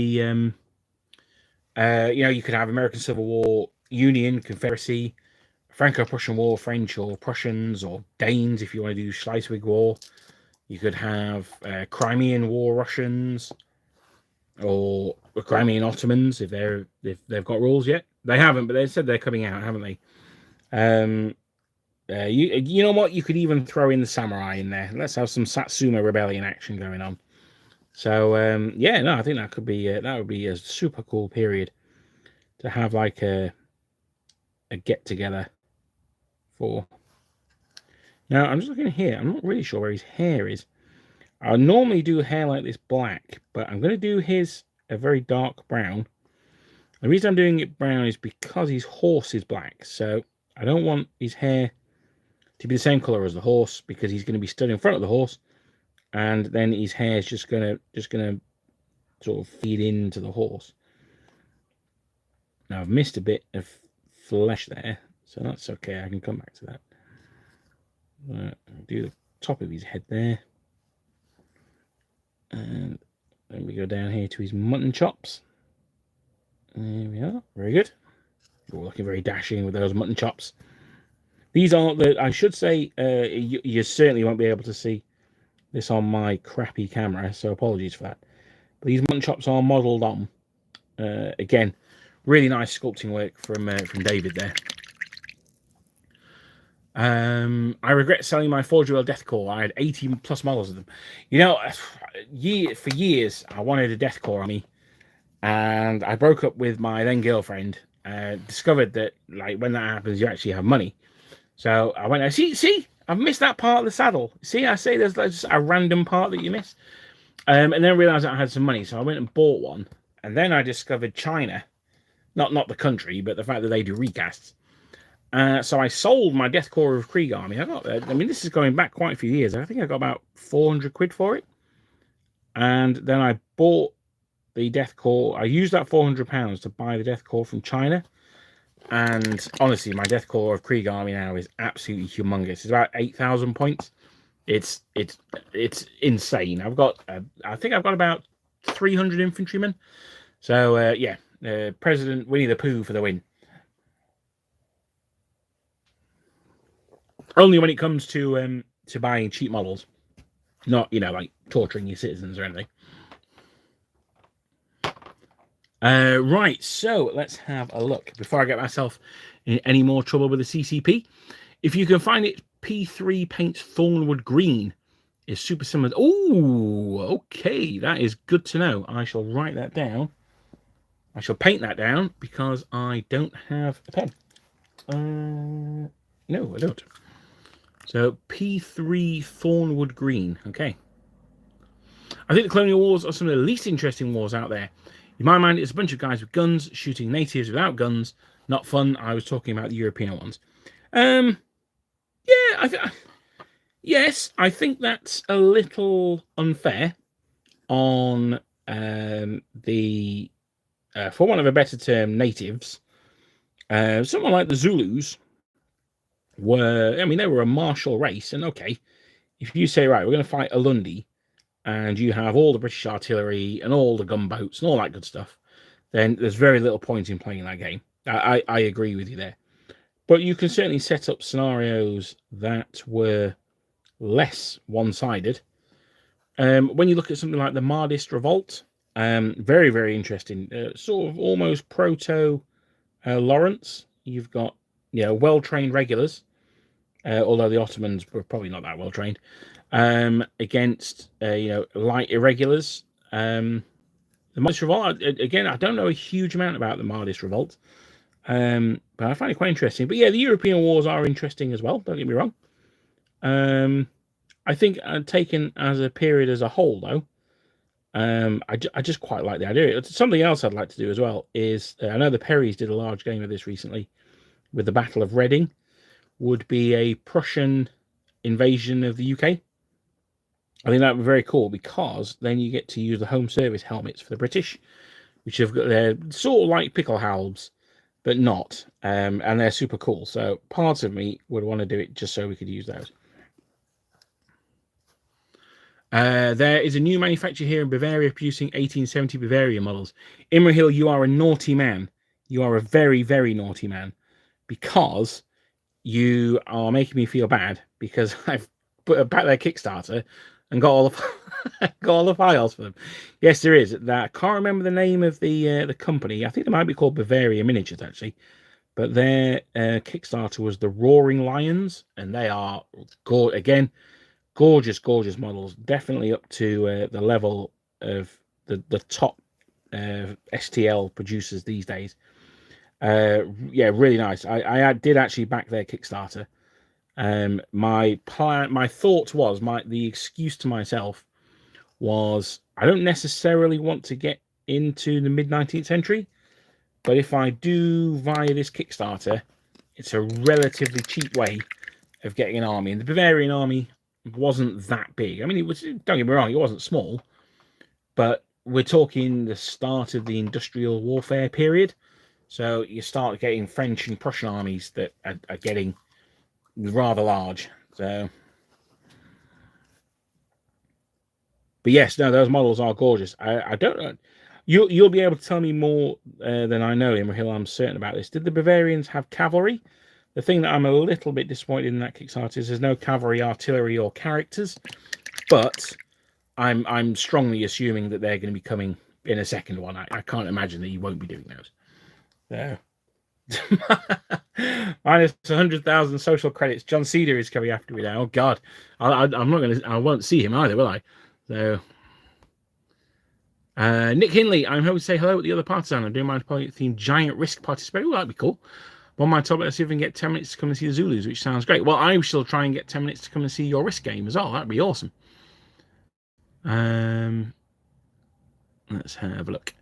you could have American Civil War, Union, Confederacy, Franco-Prussian War, French or Prussians or Danes if you want to do Schleswig War. You could have Crimean War Russians or Crimean Ottomans if they've got rules yet. They haven't, but they said they're coming out, haven't they? You know what? You could even throw in the samurai in there. Let's have some Satsuma rebellion action going on. So I think that would be a super cool period to have like a get together for. Now I'm just looking here. I'm not really sure where his hair is. I normally do hair like this black, but I'm going to do his a very dark brown. The reason I'm doing it brown is because his horse is black. So I don't want his hair to be the same color as the horse, because he's going to be stood in front of the horse, and then his hair is just gonna sort of feed into the horse. Now I've missed a bit of flesh there, so that's okay. I can come back to that. I'll do the top of his head there, and then we go down here to his mutton chops. There we are. Very good. You're looking very dashing with those mutton chops. These are I should say, you certainly won't be able to see this on my crappy camera, so apologies for that. But these mutton chops are modelled on. Again, really nice sculpting work from David there. I regret selling my Forge World Death Corps. I had 80 plus models of them. You know, for years I wanted a Death Corps army, and I broke up with my then girlfriend. Discovered that like when that happens, you actually have money. So I went, see, I've missed that part of the saddle. See, I say there's just a random part that you miss. And then realized that I had some money, so I went and bought one. And then I discovered China, not the country, but the fact that they do recasts. So I sold my Death Corps of Krieg army. This is going back quite a few years. I think I got about 400 quid for it. And then I bought the Death Corps. I used that £400 to buy the Death Corps from China. And honestly, my Death Corps of Krieg army now is absolutely humongous. It's about 8,000 points. It's insane. I think I've got about 300 infantrymen. So President Winnie the Pooh for the win. Only when it comes to buying cheap models, not like torturing your citizens or anything. Right, so let's have a look before I get myself in any more trouble with the CCP. If you can find it, P3 paints Thornwood Green is super similar. Oh, okay, that is good to know. I shall write that down. I shall paint that down because I don't have a pen. No, I don't. So P3 Thornwood Green. Okay. I think the Colonial Wars are some of the least interesting wars out there. In my mind, it's a bunch of guys with guns shooting natives without guns. Not fun. I was talking about the European ones. Yes, I think that's a little unfair on the, for want of a better term, natives. Someone like the Zulus they were a martial race. And okay, if you say, right, we're going to fight Ulundi, and you have all the British artillery and all the gunboats and all that good stuff, then there's very little point in playing that game. I agree with you there. But you can certainly set up scenarios that were less one-sided. When you look at something like the Mardist Revolt, very, very interesting. Sort of almost proto Lawrence. You've got, well-trained regulars, although the Ottomans were probably not that well-trained, against, light irregulars. The Mardist Revolt, again, I don't know a huge amount about the Mardist Revolt, but I find it quite interesting. But yeah, the European wars are interesting as well, don't get me wrong. I think taken as a period as a whole, though, I just quite like the idea. Something else I'd like to do as well is, I know the Perrys did a large game of this recently with the Battle of Reading, would be a Prussian invasion of the UK. I think that would be very cool, because then you get to use the home service helmets for the British, which have got, they're sort of like Pickelhaubes, but not, and they're super cool. So parts of me would want to do it just so we could use those. There is a new manufacturer here in Bavaria producing 1870 Bavaria models. Imrahil, you are a naughty man. You are a very, very naughty man, because you are making me feel bad, because I've put back their Kickstarter and got all the got all the files for them. Yes, there is. That I can't remember the name of the company. I think they might be called Bavaria Miniatures, actually. But their Kickstarter was the Roaring Lions, and they are again gorgeous, gorgeous models. Definitely up to the level of the top STL producers these days. Yeah, really nice. I did actually back their Kickstarter. My thought was, the excuse to myself was, I don't necessarily want to get into the mid-19th century, but if I do via this Kickstarter, it's a relatively cheap way of getting an army. And the Bavarian army wasn't that big. I mean, it was, don't get me wrong, it wasn't small, but we're talking the start of the industrial warfare period. So you start getting French and Prussian armies that are getting rather large. So, but yes, no, those models are gorgeous. I don't know. You'll be able to tell me more than I know, Imrahil. I'm certain about this. Did the Bavarians have cavalry? The thing that I'm a little bit disappointed in that Kickstarter is there's no cavalry, artillery, or characters. But I'm strongly assuming that they're going to be coming in a second one. I can't imagine that you won't be doing those. So. Minus 100,000 social credits. John Cedar is coming after me now. Oh God, I'm not gonna. I won't see him either, will I? So, Nick Hinley, I'm hoping to say hello at the other partisan. I'm doing my Napoleonic themed giant risk participate. Oh, that'd be cool. One my topic. Let's see if we can get 10 minutes to come and see the Zulus, which sounds great. Well, I shall try and get 10 minutes to come and see your risk game as well. That'd be awesome. Let's have a look.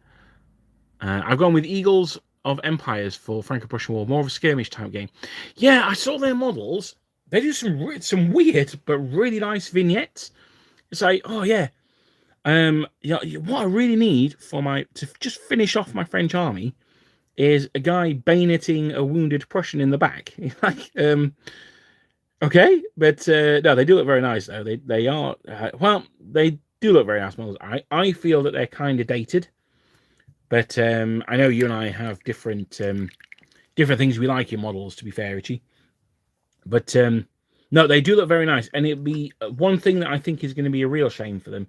I've gone with Eagles of Empires for Franco-Prussian War, more of a skirmish type game. Yeah, I saw their models. They do some weird but really nice vignettes. It's like, oh yeah, what I really need to just finish off my French army is a guy bayoneting a wounded Prussian in the back. Like, okay, but no, they do look very nice though. They are they do look very nice models. I feel that they're kind of dated. But I know you and I have different things we like in models, to be fair, Richie. But no, they do look very nice. And it'd be one thing that I think is going to be a real shame for them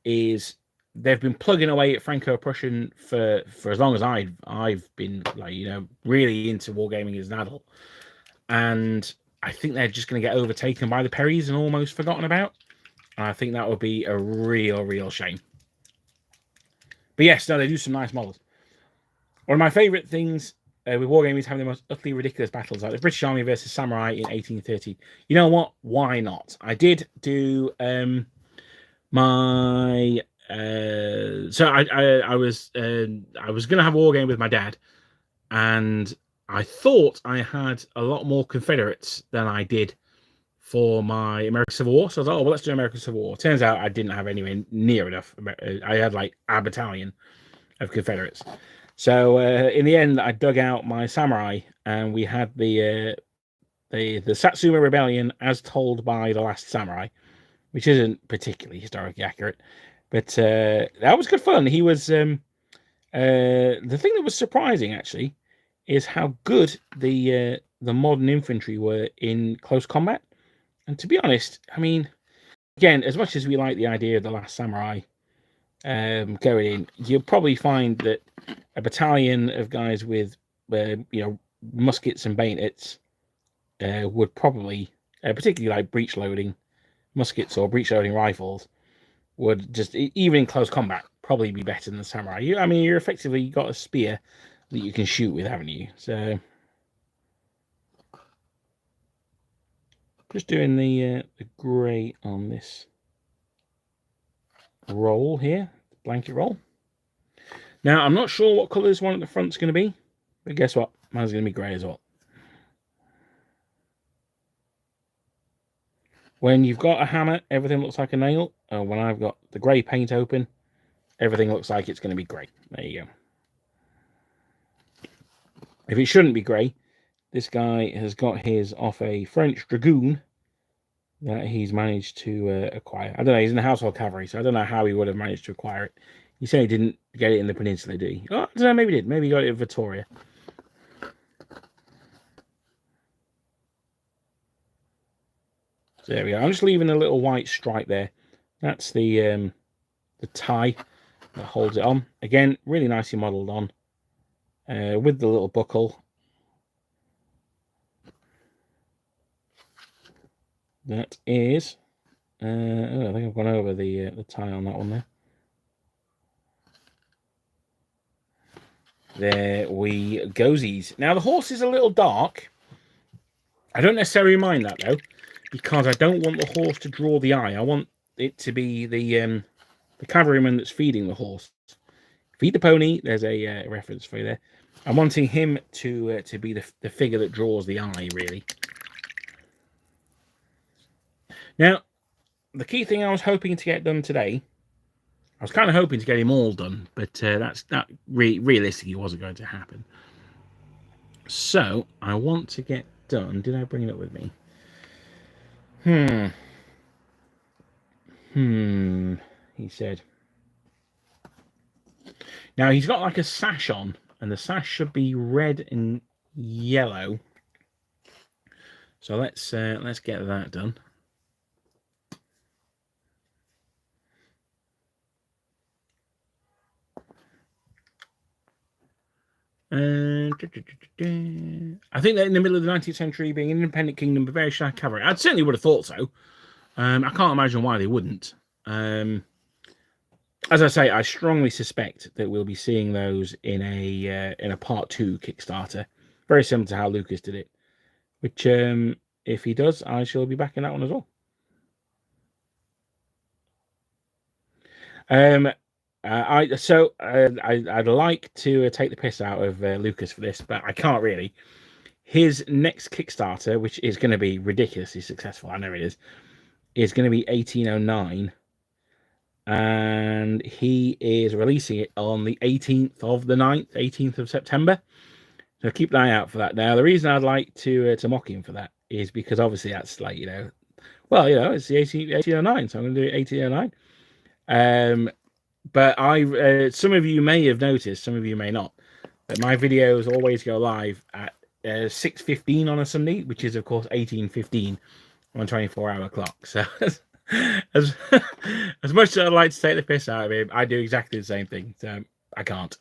is they've been plugging away at Franco-Prussian for as long as I've been, like, really into wargaming as an adult. And I think they're just going to get overtaken by the Perrys and almost forgotten about. And I think that would be a real shame. But yes, no, they do some nice models. One of my favourite things with wargaming is having the most utterly ridiculous battles, like the British Army versus Samurai in 1830. You know what? Why not? I did do my so I was going to have a wargame with my dad, and I thought I had a lot more Confederates than I did for my American Civil War. So I was like, oh, well, let's do American Civil War. Turns out I didn't have anywhere near enough. I had like a battalion of Confederates. So in the end, I dug out my Samurai, and we had the Satsuma Rebellion as told by the Last Samurai, which isn't particularly historically accurate. But that was good fun. He was the thing that was surprising, actually, is how good the modern infantry were in close combat. And to be honest, I mean, again, as much as we like the idea of the Last Samurai going in, you'll probably find that a battalion of guys with, muskets and bayonets would probably, particularly like breech loading muskets or breech loading rifles, would just, even in close combat, probably be better than the samurai. You're effectively got a spear that you can shoot with, haven't you? So just doing the grey on this roll here, blanket roll. Now, I'm not sure what colour this one at the front's going to be, but guess what? Mine's going to be grey as well. When you've got a hammer, everything looks like a nail. When I've got the grey paint open, everything looks like it's going to be grey. There you go. If it shouldn't be grey, this guy has got his off a French dragoon that he's managed to acquire. I don't know, he's in the household cavalry, so I don't know how he would have managed to acquire it. He said he didn't get it in the peninsula, did he? Oh, I don't know, maybe he did. Maybe he got it in Victoria. So there we go. I'm just leaving a little white stripe there. That's the tie that holds it on. Again, really nicely modelled on with the little buckle. That is, I think I've gone over the tie on that one there. There we goesies. Now the horse is a little dark. I don't necessarily mind that though, because I don't want the horse to draw the eye. I want it to be the cavalryman that's feeding the horse. Feed the pony. There's a reference for you there. I'm wanting him to be the figure that draws the eye, really. Now, the key thing I was hoping to get done today, I was kind of hoping to get him all done, but that realistically wasn't going to happen. So I want to get done. Did I bring it up with me? He said. Now he's got like a sash on, and the sash should be red and yellow. So let's get that done. I think that in the middle of the 19th century, being an independent kingdom, Bavaria should have cavalry. I certainly would have thought so. I can't imagine why they wouldn't. As I say, I strongly suspect that we'll be seeing those in a part 2 Kickstarter, very similar to how Lucas did it. Which, if he does, I shall be back in that one as well. I'd like to take the piss out of Lucas for this, but I can't really. His next Kickstarter, which is going to be ridiculously successful, I know it is going to be 1809, and he is releasing it on the 18th of the 9th, 18th of September. So keep an eye out for that. Now, the reason I'd like to mock him for that is because obviously that's like, it's the 1809, so I'm going to do it 1809. But some of you may have noticed, some of you may not, that my videos always go live at 6:15 on a Sunday, which is of course 18:15 on a 24-hour clock. So as much as I'd like to take the piss out of him, I do exactly the same thing. So I can't.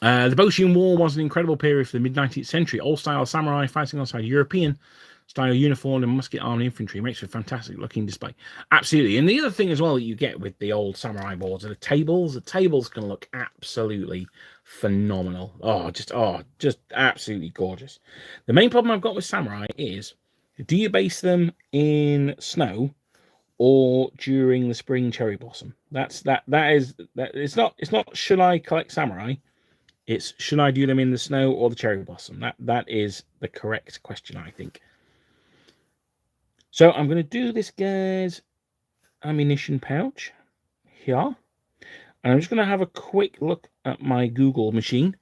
The Boshin War was an incredible period for the mid-19th century. Old-style samurai fighting alongside European-style uniformed and musket-armed infantry makes for a fantastic-looking display. Absolutely. And the other thing as well that you get with the old samurai boards are the tables. The tables can look absolutely phenomenal. Just absolutely gorgeous. The main problem I've got with samurai is, do you base them in snow or during the spring cherry blossom? That is it's not should I collect samurai? It's should I do them in the snow or the cherry blossom? That is the correct question, I think. So I'm going to do this guy's ammunition pouch here. And I'm just going to have a quick look at my Google machine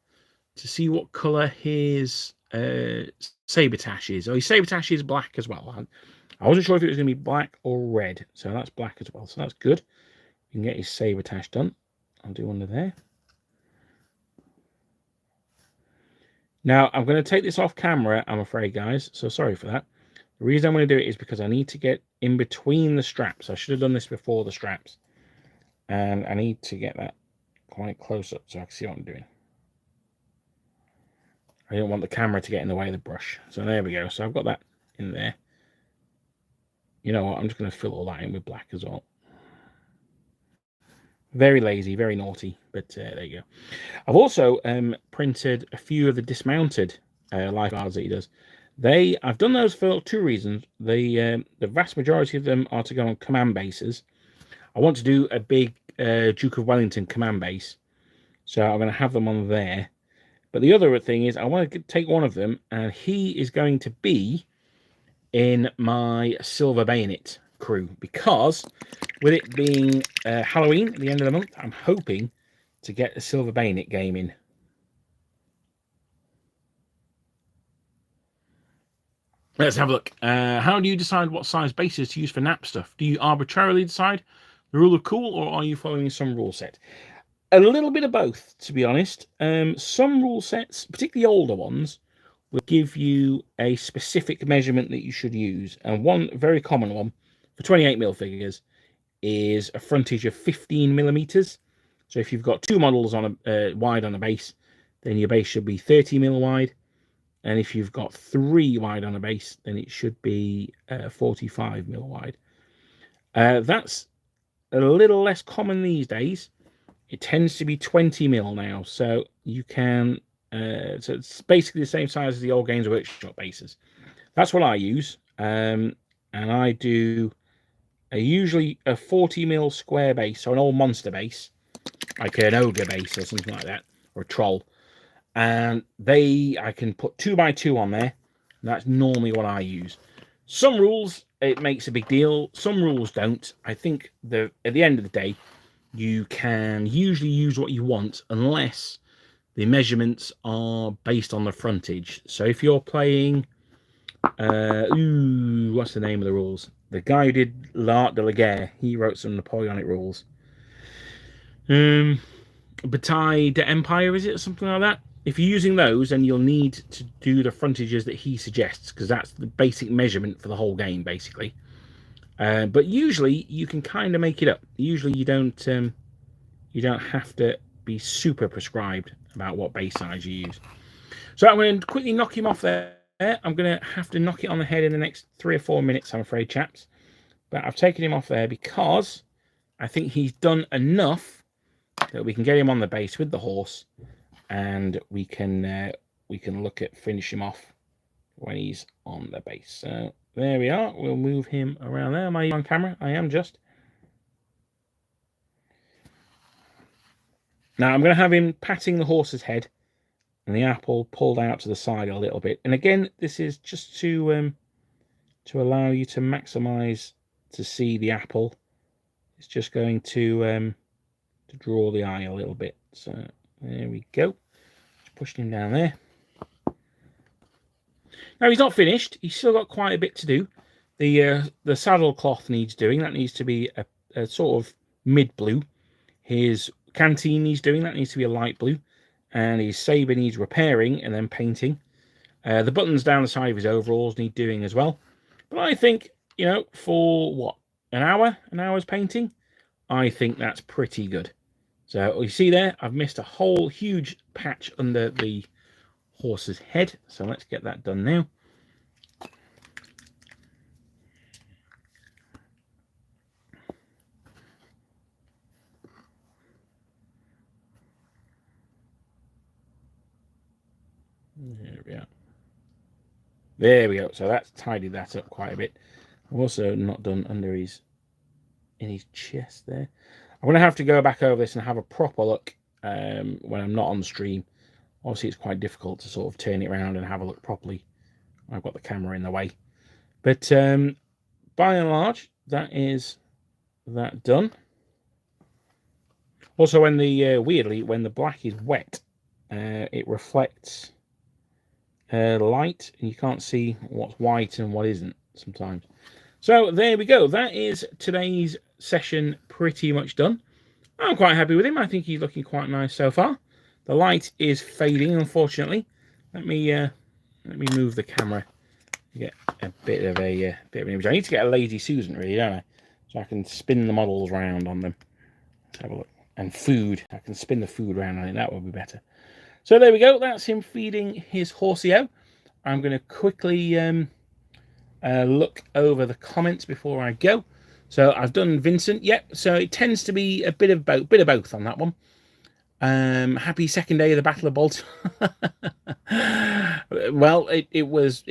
to see what colour his sabretache is. Oh, his sabretache is black as well. I wasn't sure if it was going to be black or red. So that's black as well. So that's good. You can get his sabretache done. I'll do under there. Now, I'm going to take this off camera, I'm afraid, guys. So sorry for that. The reason I'm going to do it is because I need to get in between the straps. I should have done this before the straps. And I need to get that quite close up so I can see what I'm doing. I don't want the camera to get in the way of the brush. So there we go. So I've got that in there. You know what? I'm just going to fill all that in with black as well. Very lazy, very naughty, but there you go. I've also printed a few of the dismounted lifeguards that he does. I've done those for two reasons. The vast majority of them are to go on command bases. I want to do a big Duke of Wellington command base, so I'm going to have them on there. But the other thing is I want to take one of them, and he is going to be in my Silver Bayonet crew, because with it being Halloween at the end of the month, I'm hoping to get a Silver Bayonet game in. Let's have a look. How do you decide what size bases to use for nap stuff? Do you arbitrarily decide the rule of cool, or are you following some rule set? A little bit of both, to be honest. Some rule sets, particularly older ones, will give you a specific measurement that you should use. And one very common one for 28mm figures is a frontage of 15mm. So if you've got two models on a wide on a base, then your base should be 30mm wide. And if you've got three wide on a base, then it should be 45mm wide. That's a little less common these days. It tends to be 20mm now, so you can. So it's basically the same size as the old Games Workshop bases. That's what I use, and I do usually a 40mm square base, so an old monster base, like an ogre base or something like that, or a troll. And I can put 2x2 on there. And that's normally what I use. Some rules it makes a big deal. Some rules don't. I think at the end of the day, you can usually use what you want unless the measurements are based on the frontage. So if you're playing, what's the name of the rules? The guy who did L'Art de la Guerre, he wrote some Napoleonic rules. Bataille d'Empire, is it, or something like that? If you're using those, then you'll need to do the frontages that he suggests, because that's the basic measurement for the whole game, basically. But usually you can kind of make it up. Usually you don't have to be super prescribed about what base size you use. So I'm going to quickly knock him off there. I'm going to have to knock it on the head in the next 3 or 4 minutes, I'm afraid, chaps. But I've taken him off there because I think he's done enough that we can get him on the base with the horse, and we can look at finish him off when he's on the base. So there we are. We'll move him around there. Am I on camera? I am just. Now I'm going to have him patting the horse's head and the apple pulled out to the side a little bit. And again, this is just to allow you to maximize to see the apple. It's just going to draw the eye a little bit. So there we go. Just pushing him down there. Now he's not finished. He's still got quite a bit to do. The saddle cloth needs doing. That needs to be a sort of mid blue. His canteen needs doing. That needs to be a light blue. And his saber needs repairing and then painting. The buttons down the side of his overalls need doing as well. But I think, for what, an hour's painting, I think that's pretty good. So you see there, I've missed a whole huge patch under the horse's head. So let's get that done now. There we are. There we go. So that's tidied that up quite a bit. I've also not done in his chest there. I'm going to have to go back over this and have a proper look when I'm not on the stream. Obviously, it's quite difficult to sort of turn it around and have a look properly. I've got the camera in the way. But by and large, that is that done. Also, weirdly, when the black is wet, it reflects light, and you can't see what's white and what isn't sometimes. So there we go. That is today's session pretty much done. I'm quite happy with him. I think he's looking quite nice so far. The light is fading, unfortunately. Let me move the camera get a bit of an image. I need to get a Lazy Susan, really, don't I? So I can spin the models around on them. Let's have a look. And food. I can spin the food around on it. That would be better. So there we go. That's him feeding his horsey-o. I'm going to quickly look over the comments before I go. So I've done Vincent. Yep. So it tends to be a bit of both on that one. Happy second day of the Battle of Baltimore. Well, it was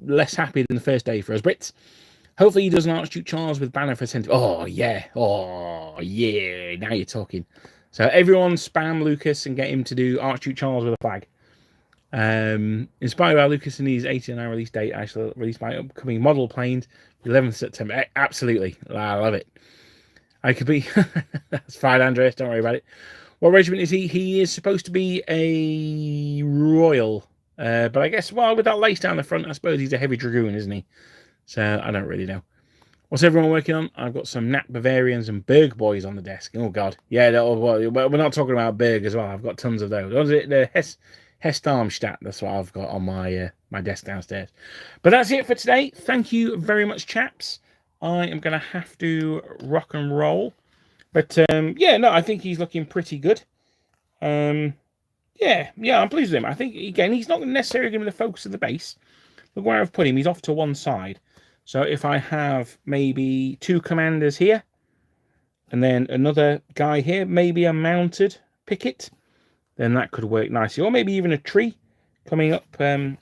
less happy than the first day for us Brits. Hopefully he doesn't Archduke Charles with banner for centre. Oh yeah, now you're talking. So everyone spam Lucas and get him to do Archduke Charles with a flag. Inspired by Lucas and his 89 release date, actually released by upcoming model planes, 11th September. Absolutely, I love it. I could be. That's fine, Andreas. Don't worry about it. What regiment is he? He is supposed to be a royal, but I guess, well, with that lace down the front, I suppose he's a heavy dragoon, isn't he? So I don't really know. What's everyone working on? I've got some Nat Bavarians and Berg boys on the desk. Oh God, yeah. We're not talking about Berg as well. I've got tons of those. What is it? The Hestarmstadt. That's what I've got on my my desk downstairs. But that's it for today. Thank you very much, chaps. I am going to have to rock and roll. But yeah, no, I think he's looking pretty good. Yeah, I'm pleased with him. I think, again, he's not necessarily going to be the focus of the base. Look where I've put him. He's off to one side. So if I have maybe 2 commanders here, and then another guy here, maybe a mounted picket, then that could work nicely. Or maybe even a tree coming up, where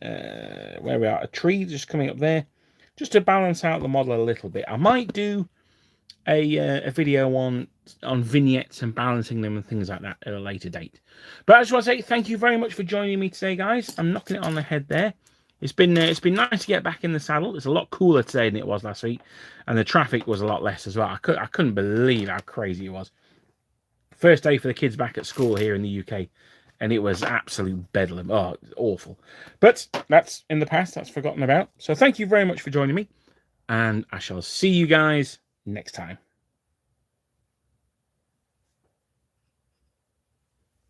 we are, a tree just coming up there, just to balance out the model a little bit. I might do a video on vignettes and balancing them and things like that at a later date. But I just want to say thank you very much for joining me today, guys. I'm knocking it on the head there. It's been nice to get back in the saddle. It's a lot cooler today than it was last week, and the traffic was a lot less as well. I couldn't believe how crazy it was. First day for the kids back at school here in the UK, and it was absolute bedlam. Oh, it was awful. But that's in the past. That's forgotten about. So thank you very much for joining me, and I shall see you guys next time.